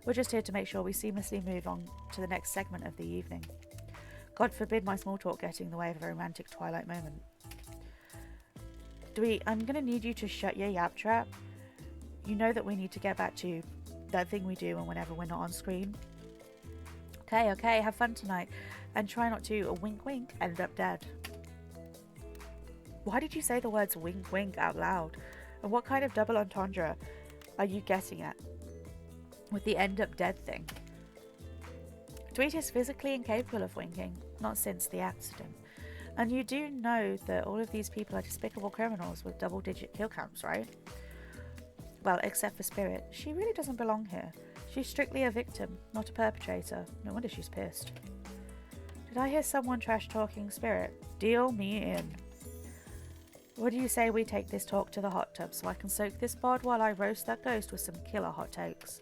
We're just here to make sure we seamlessly move on to the next segment of the evening. God forbid my small talk getting in the way of a romantic Twilight moment. Dwee, I'm going to need you to shut your yap trap. You know that we need to get back to that thing we do whenever we're not on screen. Okay, have fun tonight. And try not to, wink wink, end up dead. Why did you say the words wink wink out loud? And what kind of double entendre are you getting at with the end up dead thing? Tweet is physically incapable of winking, not since the accident. And you do know that all of these people are despicable criminals with double-digit kill counts, right? Well, except for Spirit. She really doesn't belong here. She's strictly a victim, not a perpetrator. No wonder she's pissed. Did I hear someone trash-talking Spirit? Deal me in. What do you say we take this talk to the hot tub so I can soak this bod while I roast that ghost with some killer hot takes?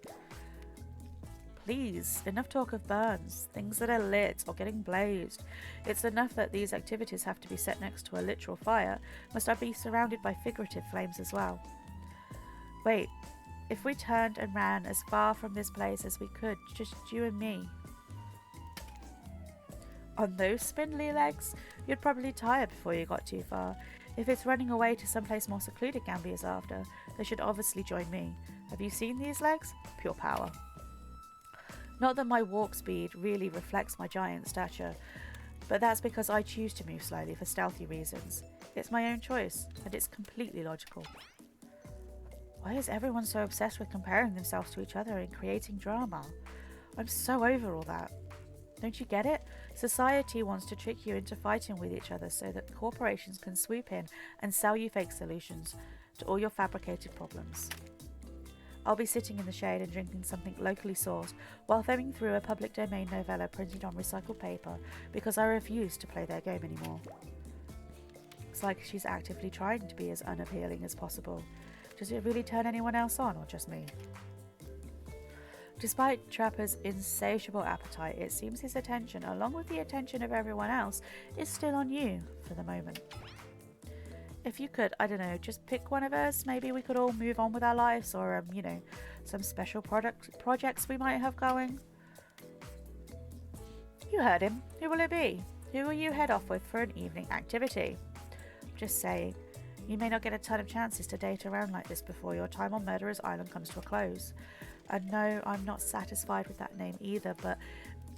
Please, enough talk of burns, things that are lit or getting blazed. It's enough that these activities have to be set next to a literal fire. Must I be surrounded by figurative flames as well? Wait, if we turned and ran as far from this place as we could, just you and me. On those spindly legs, you'd probably tire before you got too far. If it's running away to someplace more secluded Gamby is after, they should obviously join me. Have you seen these legs? Pure power. Not that my walk speed really reflects my giant stature, but that's because I choose to move slowly for stealthy reasons. It's my own choice, and it's completely logical. Why is everyone so obsessed with comparing themselves to each other and creating drama? I'm so over all that. Don't you get it? Society wants to trick you into fighting with each other so that corporations can swoop in and sell you fake solutions to all your fabricated problems. I'll be sitting in the shade and drinking something locally sourced while thumbing through a public domain novella printed on recycled paper because I refuse to play their game anymore. It's like she's actively trying to be as unappealing as possible. Does it really turn anyone else on, or just me? Despite Trapper's insatiable appetite, it seems his attention, along with the attention of everyone else, is still on you for the moment. if you could, I don't know, just pick one of us, maybe we could all move on with our lives, or, you know, some special projects we might have going. You heard him. Who will it be? Who will you head off with for an evening activity? Just saying, you may not get a ton of chances to date around like this before your time on Murderer's Island comes to a close. And no, I'm not satisfied with that name either, but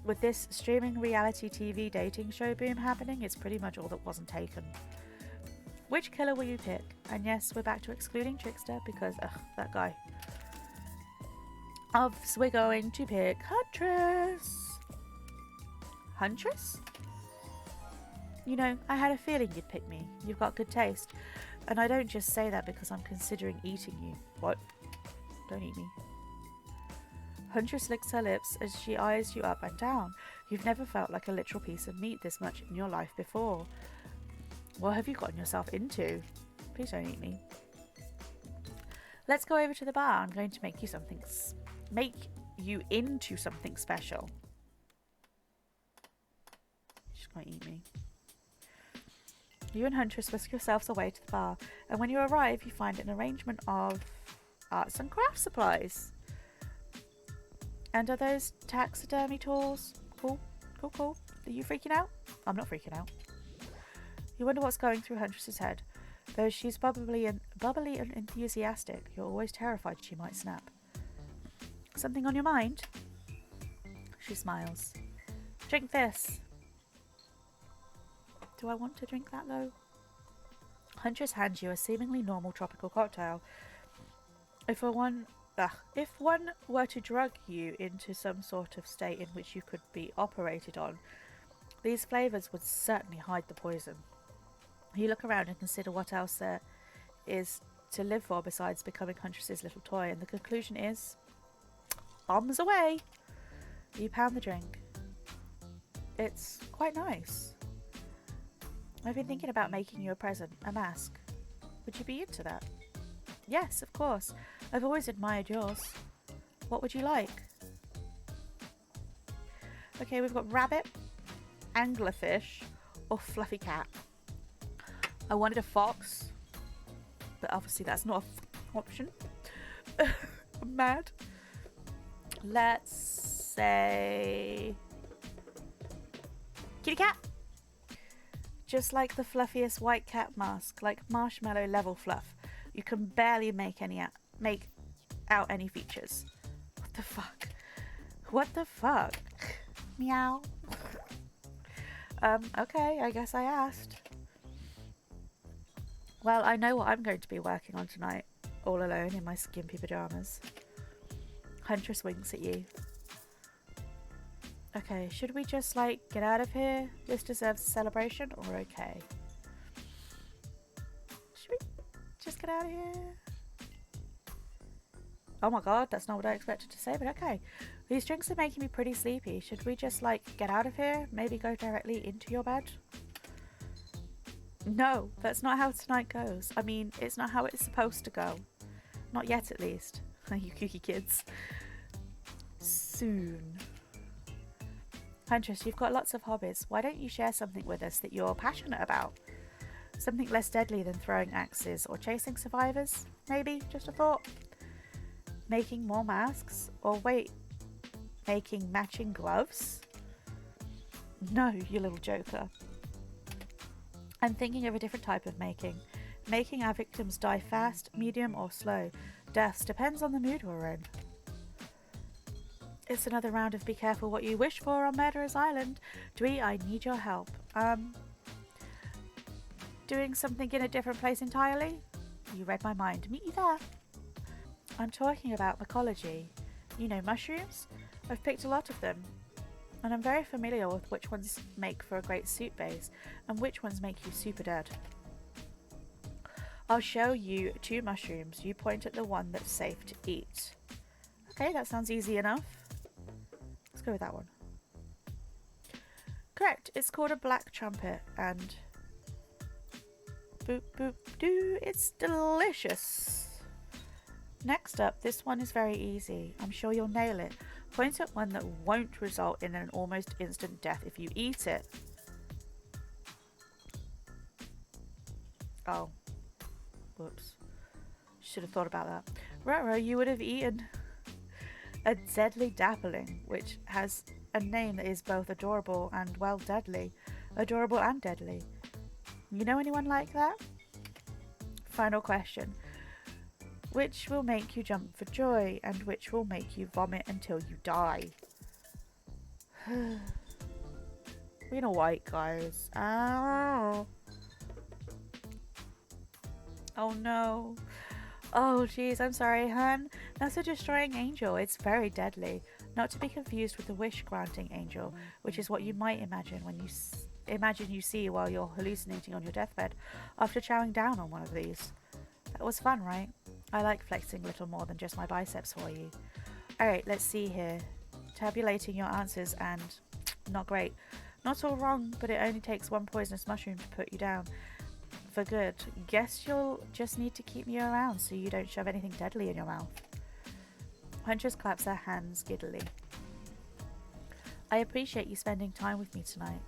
with this streaming reality TV dating show boom happening, it's pretty much all that wasn't taken. Which killer will you pick? And yes, we're back to excluding Trickster because, that guy. Obviously, we're going to pick Huntress. Huntress? You know, I had a feeling you'd pick me. You've got good taste. And I don't just say that because I'm considering eating you. What? Don't eat me. Huntress licks her lips as she eyes you up and down. You've never felt like a literal piece of meat this much in your life before. What have you gotten yourself into? Please don't eat me. Let's go over to the bar. I'm going to make you something... make you into something special. She's going to eat me. You and Huntress whisk yourselves away to the bar, and when you arrive, you find an arrangement of arts and craft supplies. And are those taxidermy tools? Cool, cool, cool. Are you freaking out? I'm not freaking out. You wonder what's going through Huntress's head. Though she's bubbly and enthusiastic, you're always terrified she might snap. Something on your mind? She smiles. Drink this. Do I want to drink that though? Huntress hands you a seemingly normal tropical cocktail. If one were to drug you into some sort of state in which you could be operated on, these flavours would certainly hide the poison. You look around and consider what else there is to live for besides becoming Huntress's little toy, and the conclusion is... bombs away! You pound the drink. It's quite nice. I've been thinking about making you a present, a mask. Would you be into that? Yes, of course. I've always admired yours. What would you like? Okay, we've got rabbit, anglerfish, or fluffy cat. I wanted a fox, but obviously that's not an option. I'm mad. Let's say kitty cat. Just like the fluffiest white cat mask, like marshmallow level fluff. You can barely make out any features. What the fuck? What the fuck? Meow. Okay, I guess I asked. Well, I know what I'm going to be working on tonight, all alone in my skimpy pajamas. Huntress winks at you. Okay, should we just, like, get out of here? This deserves a celebration, or okay? Should we just get out of here? Oh my god, that's not what I expected to say, but okay. These drinks are making me pretty sleepy. Should we just, like, get out of here? Maybe go directly into your bed? No, that's not how tonight goes. I mean, it's not how it's supposed to go. Not yet, at least. You kooky kids. Soon. Huntress, you've got lots of hobbies. Why don't you share something with us that you're passionate about? Something less deadly than throwing axes or chasing survivors? Maybe? Just a thought. Making more masks? Or wait, making matching gloves? No, you little joker. I'm thinking of a different type of making. Making our victims die fast, medium or slow. Deaths depends on the mood we're in. It's another round of be careful what you wish for on Murderer's Island. Dwee, I need your help. Doing something in a different place entirely? You read my mind. Meet you there. I'm talking about mycology. You know mushrooms? I've picked a lot of them. And I'm very familiar with which ones make for a great soup base and which ones make you super dead. I'll show you 2 mushrooms. You point at the one that's safe to eat. Okay, that sounds easy enough. Let's go with that one. Correct, it's called a black trumpet and boop boop doo, it's delicious. Next up, this one is very easy. I'm sure you'll nail it. Point at one that won't result in an almost instant death if you eat it. Oh, Whoops. Should have thought about that. Ruh-roh, you would have eaten a deadly dappling, which has a name that is both adorable and, well, deadly. Adorable and deadly. You know anyone like that? Final question. Which will make you jump for joy, and which will make you vomit until you die? Being a white, guys. Oh. Oh no. Oh jeez, I'm sorry, hun. That's a destroying angel. It's very deadly. Not to be confused with the wish-granting angel, which is what you might imagine when you imagine you see while you're hallucinating on your deathbed after chowing down on one of these. That was fun, right? I like flexing a little more than just my biceps for you. Alright, let's see here. Tabulating your answers, and not great. Not all wrong, but it only takes one poisonous mushroom to put you down for good. Guess you'll just need to keep me around so you don't shove anything deadly in your mouth. Huntress claps her hands giddily. I appreciate you spending time with me tonight.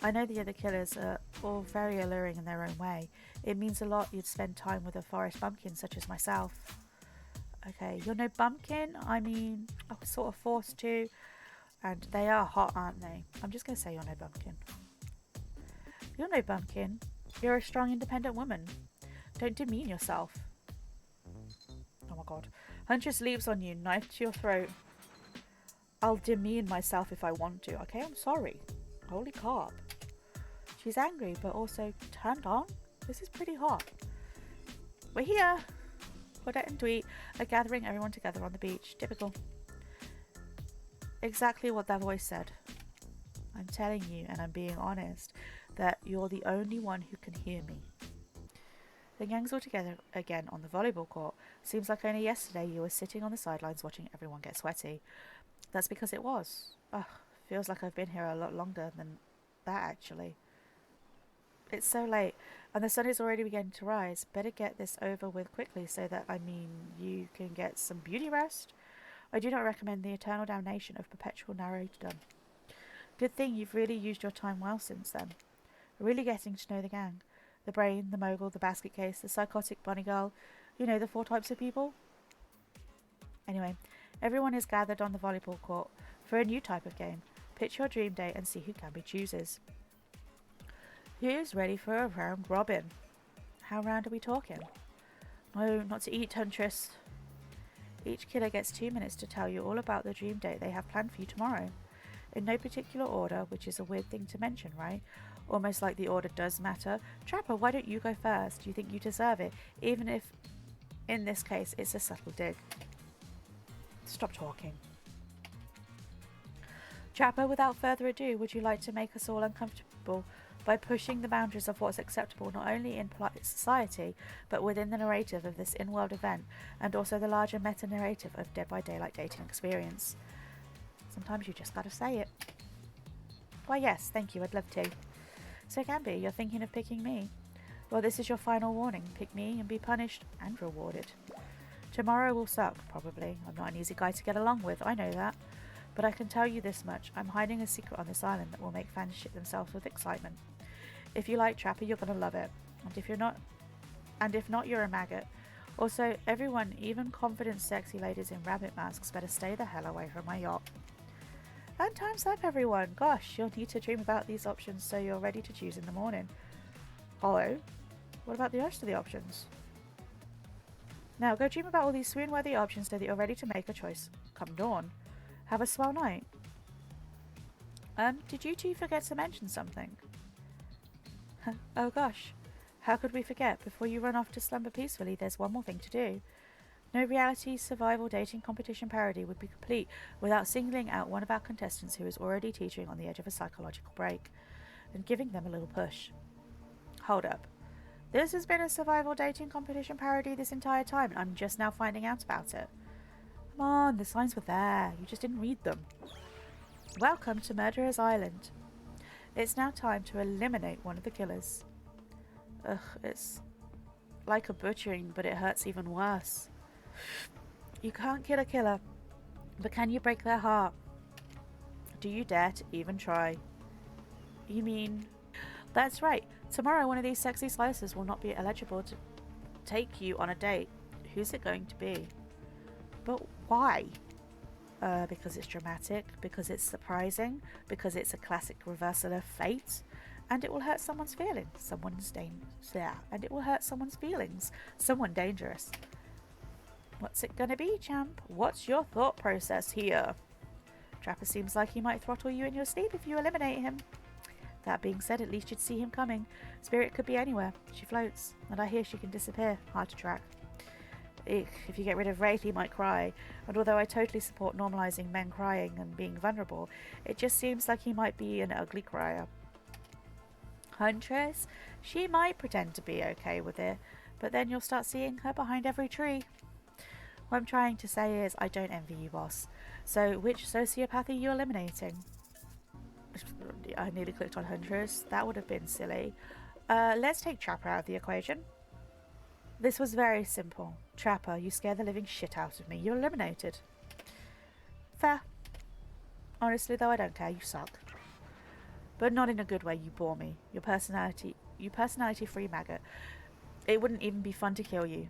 I know the other killers are all very alluring in their own way. It means a lot you'd spend time with a forest bumpkin such as myself. Okay, you're no bumpkin? I mean, I was sort of forced to. And they are hot, aren't they? I'm just going to say you're no bumpkin. You're no bumpkin. You're a strong, independent woman. Don't demean yourself. Oh my god. Huntress leaps on you, knife to your throat. I'll demean myself if I want to, okay? I'm sorry. Holy carp. She's angry, but also turned on. This is pretty hot. We're here. Claudette and Dweet are gathering everyone together on the beach. Typical. Exactly what that voice said. I'm telling you, and I'm being honest, that you're the only one who can hear me. The gang's all together again on the volleyball court. Seems like only yesterday you were sitting on the sidelines watching everyone get sweaty. That's because it was. Ugh, feels like I've been here a lot longer than that, actually. It's so late, and the sun is already beginning to rise. Better get this over with quickly so that, you can get some beauty rest. I do not recommend the eternal damnation of perpetual narrowdom. Good thing you've really used your time well since then. Really getting to know the gang. The brain, the mogul, the basket case, the psychotic bunny girl. You know, the 4 types of people. Anyway, everyone is gathered on the volleyball court for a new type of game. Pitch your dream date and see who Gambit chooses. Who's ready for a round robin? How round are we talking? No, not to eat, Huntress. Each killer gets 2 minutes to tell you all about the dream date they have planned for you tomorrow. In no particular order, which is a weird thing to mention, right? Almost like the order does matter. Trapper, why don't you go first? You think you deserve it, even if, in this case, it's a subtle dig. Stop talking. Trapper, without further ado, would you like to make us all uncomfortable by pushing the boundaries of what's acceptable not only in polite society, but within the narrative of this in-world event, and also the larger meta-narrative of Dead by Daylight dating experience? Sometimes you just gotta say it. Why yes, thank you, I'd love to. So Gambi, you're thinking of picking me? Well, this is your final warning. Pick me and be punished and rewarded. Tomorrow will suck, probably. I'm not an easy guy to get along with, I know that. But I can tell you this much, I'm hiding a secret on this island that will make fans shit themselves with excitement. If you like Trapper, you're gonna love it. And if not, you're a maggot. Also, everyone, even confident sexy ladies in rabbit masks, better stay the hell away from my yacht. And time's up, everyone. Gosh, you'll need to dream about these options so you're ready to choose in the morning. Hello? What about the rest of the options? Now, go dream about all these swoon-worthy options so that you're ready to make a choice. Come dawn. Have a swell night. Did you two forget to mention something? Oh gosh. How could we forget? Before you run off to slumber peacefully, there's one more thing to do. No reality survival dating competition parody would be complete without singling out one of our contestants who is already teetering on the edge of a psychological break and giving them a little push. Hold up. This has been a survival dating competition parody this entire time, and I'm just now finding out about it. Come on, the signs were there. You just didn't read them. Welcome to Murderer's Island. It's now time to eliminate one of the killers. Ugh, it's like a butchering, but it hurts even worse. You can't kill a killer, but can you break their heart? Do you dare to even try? You mean... That's right. Tomorrow one of these sexy slicers will not be eligible to... take you on a date. Who's it going to be? But why? Because it's dramatic, because it's surprising, because it's a classic reversal of fate, and it will hurt someone's feelings. And it will hurt someone's feelings. Someone dangerous. What's it gonna be, champ? What's your thought process here? Trapper seems like he might throttle you in your sleep if you eliminate him. That being said, at least you'd see him coming. Spirit could be anywhere. She floats, and I hear she can disappear. Hard to track. If you get rid of Wraith, he might cry. And although I totally support normalizing men crying and being vulnerable, it just seems like he might be an ugly crier. Huntress, she might pretend to be okay with it, but then you'll start seeing her behind every tree. What I'm trying to say is, I don't envy you, boss. So, which sociopath are you eliminating? I nearly clicked on Huntress. That would have been silly. Let's take Trapper out of the equation. This was very simple. Trapper, you scare the living shit out of me. You're eliminated. Fair. Honestly, though, I don't care. You suck. But not in a good way. You bore me. You personality-free maggot. It wouldn't even be fun to kill you.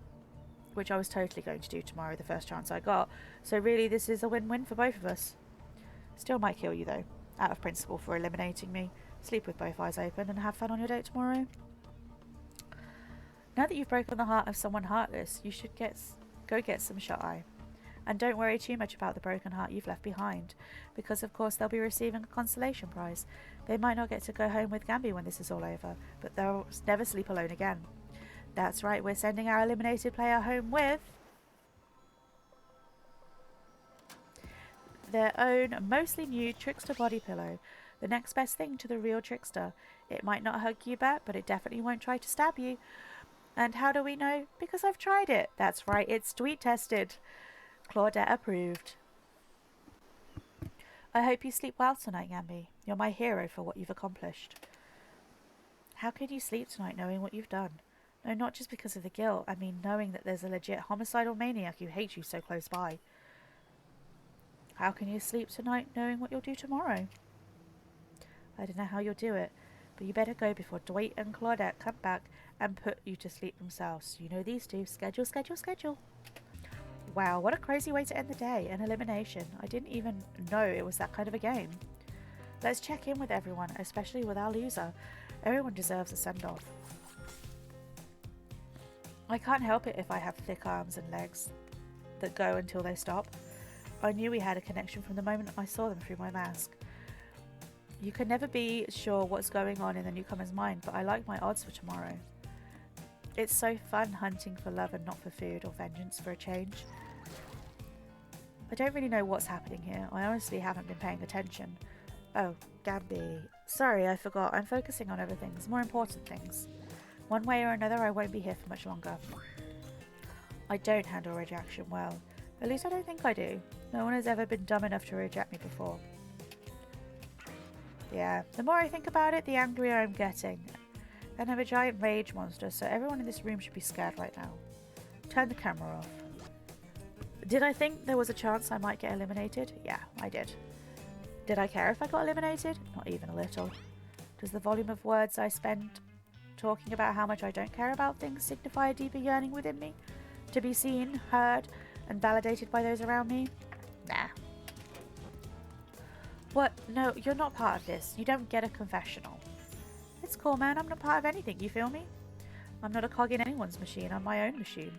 Which I was totally going to do tomorrow, the first chance I got. So really, this is a win-win for both of us. Still might kill you, though. Out of principle for eliminating me. Sleep with both eyes open and have fun on your date tomorrow. Now that you've broken the heart of someone heartless, you should go get some shut-eye. And don't worry too much about the broken heart you've left behind, because of course they'll be receiving a consolation prize. They might not get to go home with Gambi when this is all over, but they'll never sleep alone again. That's right, we're sending our eliminated player home with their own mostly new Trickster body pillow. The next best thing to the real Trickster. It might not hug you back, but it definitely won't try to stab you. And how do we know? Because I've tried it. That's right, it's tweet tested. Claudette approved. I hope you sleep well tonight, Gambi. You're my hero for what you've accomplished. How can you sleep tonight knowing what you've done? No, not just because of the guilt. I mean, knowing that there's a legit homicidal maniac who hates you so close by. How can you sleep tonight knowing what you'll do tomorrow? I don't know how you'll do it, but you better go before Dwight and Claudette come back and put you to sleep themselves. You know these two. Schedule, schedule, schedule. Wow, what a crazy way to end the day. An elimination. I didn't even know it was that kind of a game. Let's check in with everyone, especially with our loser. Everyone deserves a send-off. I can't help it if I have thick arms and legs that go until they stop. I knew we had a connection from the moment I saw them through my mask. You can never be sure what's going on in the newcomer's mind, but I like my odds for tomorrow. It's so fun hunting for love and not for food or vengeance for a change. I don't really know what's happening here. I honestly haven't been paying attention. Oh, Gambi. Sorry, I forgot. I'm focusing on other things, more important things. One way or another, I won't be here for much longer. I don't handle rejection well. At least I don't think I do. No one has ever been dumb enough to reject me before. Yeah, the more I think about it, the angrier I'm getting. And I'm a giant rage monster, so everyone in this room should be scared right now. Turn the camera off. Did I think there was a chance I might get eliminated? Yeah, I did. Did I care if I got eliminated? Not even a little. Does the volume of words I spend talking about how much I don't care about things signify a deeper yearning within me? To be seen, heard, and validated by those around me? Nah. What? No, you're not part of this. You don't get a confessional. It's cool, man. I'm not part of anything, you feel me? I'm not a cog in anyone's machine. I'm my own machine.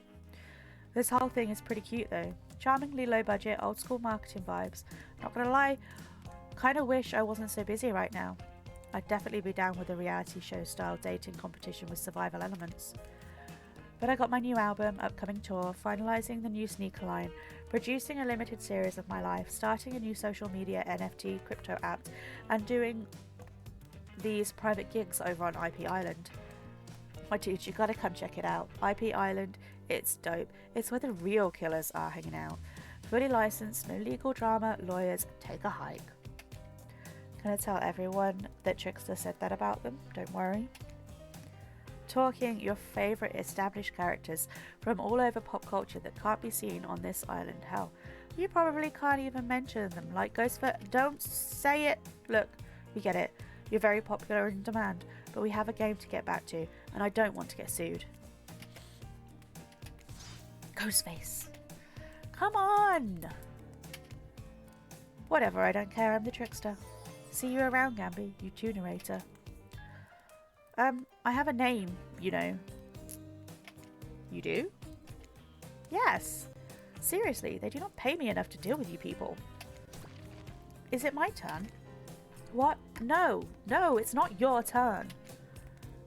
This whole thing is pretty cute, though. Charmingly low budget, old school marketing vibes. Not gonna lie, kinda wish I wasn't so busy right now. I'd definitely be down with a reality show style dating competition with survival elements. But I got my new album, upcoming tour, finalising the new sneaker line, producing a limited series of my life, starting a new social media NFT crypto app, and doing these private gigs over on IP Island. My dude, you gotta come check it out. IP Island, it's dope. It's where the real killers are hanging out. Fully licensed, no legal drama, lawyers, take a hike. Can I tell everyone that Trickster said that about them? Don't worry. Talking your favourite established characters from all over pop culture that can't be seen on this island. Hell, you probably can't even mention them, like Ghostfoot. Don't say it. Look, we get it. You're very popular and in demand, but we have a game to get back to, and I don't want to get sued. Ghostface. Come on! Whatever, I don't care, I'm the trickster. See you around, Gamby, you tunerator. I have a name, you know. You do? Yes. Seriously, they do not pay me enough to deal with you people. Is it my turn? What? No, no, it's not your turn.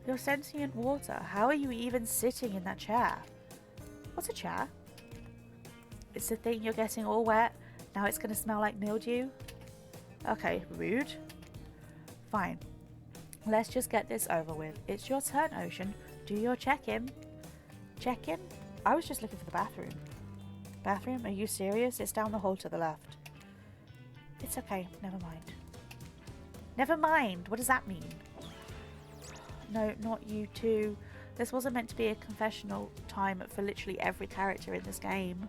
You're sentient water. How are you even sitting in that chair? What's a chair? It's the thing you're getting all wet. Now it's going to smell like mildew. Okay, rude. Fine. Let's just get this over with. It's your turn, Ocean. Do your check-in. Check-in? I was just looking for the bathroom. Bathroom? Are you serious? It's down the hall to the left. It's okay. Never mind. Never mind? What does that mean? No, not you too. This wasn't meant to be a confessional time for literally every character in this game.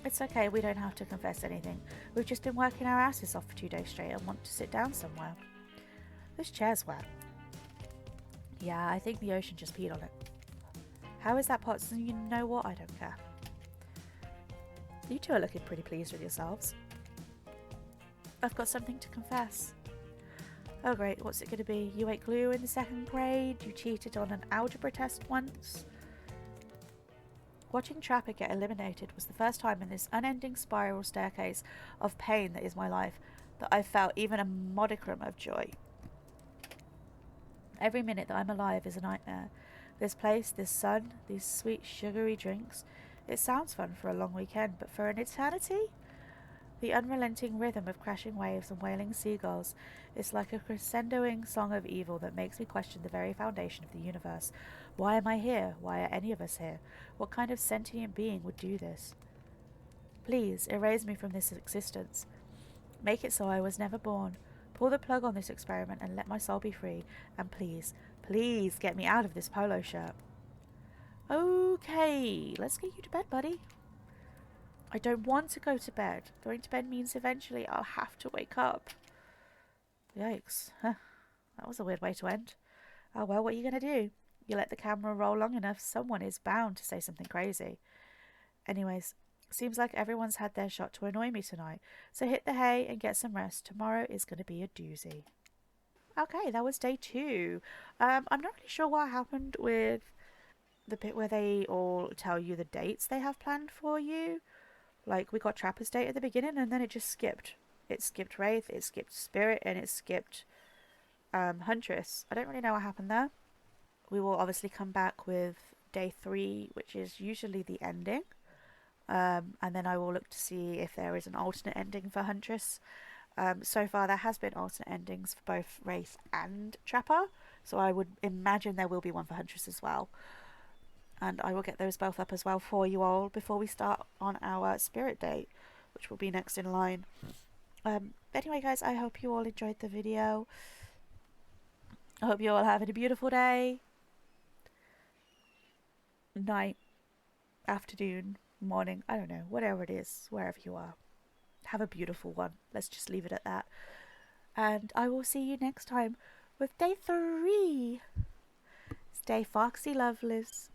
It's okay, we don't have to confess anything. We've just been working our asses off for 2 days straight and want to sit down somewhere. This chair's wet. Yeah, I think the Ocean just peed on it. How is that pot? So you know what? I don't care. You two are looking pretty pleased with yourselves. I've got something to confess. Oh great, what's it going to be? You ate glue in the 2nd grade? You cheated on an algebra test once? Watching Trapper get eliminated was the first time in this unending spiral staircase of pain that is my life that I felt even a modicum of joy. Every minute that I'm alive is a nightmare. This place, this sun, these sweet sugary drinks. It sounds fun for a long weekend, but for an eternity? The unrelenting rhythm of crashing waves and wailing seagulls is like a crescendoing song of evil that makes me question the very foundation of the universe. Why am I here? Why are any of us here? What kind of sentient being would do this? Please, erase me from this existence. Make it so I was never born. Pull the plug on this experiment and let my soul be free. And please, please get me out of this polo shirt. Okay, let's get you to bed, buddy. I don't want to go to bed. Going to bed means eventually I'll have to wake up. Yikes. Huh. That was a weird way to end. Oh well, what are you going to do? You let the camera roll long enough, someone is bound to say something crazy. Anyways, seems like everyone's had their shot to annoy me tonight. So hit the hay and get some rest. Tomorrow is going to be a doozy. Okay, that was day 2. I'm not really sure what happened with the bit where they all tell you the dates they have planned for you. Like, we got Trapper's date at the beginning and then it just skipped. It skipped Wraith, it skipped Spirit, and it skipped Huntress. I don't really know what happened there. We will obviously come back with day 3, which is usually the ending. And then I will look to see if there is an alternate ending for Huntress. So far there has been alternate endings for both Wraith and Trapper. So I would imagine there will be one for Huntress as well. And I will get those both up as well for you all before we start on our Spirit date, which will be next in line. Anyway, guys, I hope you all enjoyed the video. I hope you all having a beautiful day, night, afternoon, morning, I don't know, whatever it is, wherever you are. Have a beautiful one. Let's just leave it at that. And I will see you next time with day 3. Stay foxy, lovelies.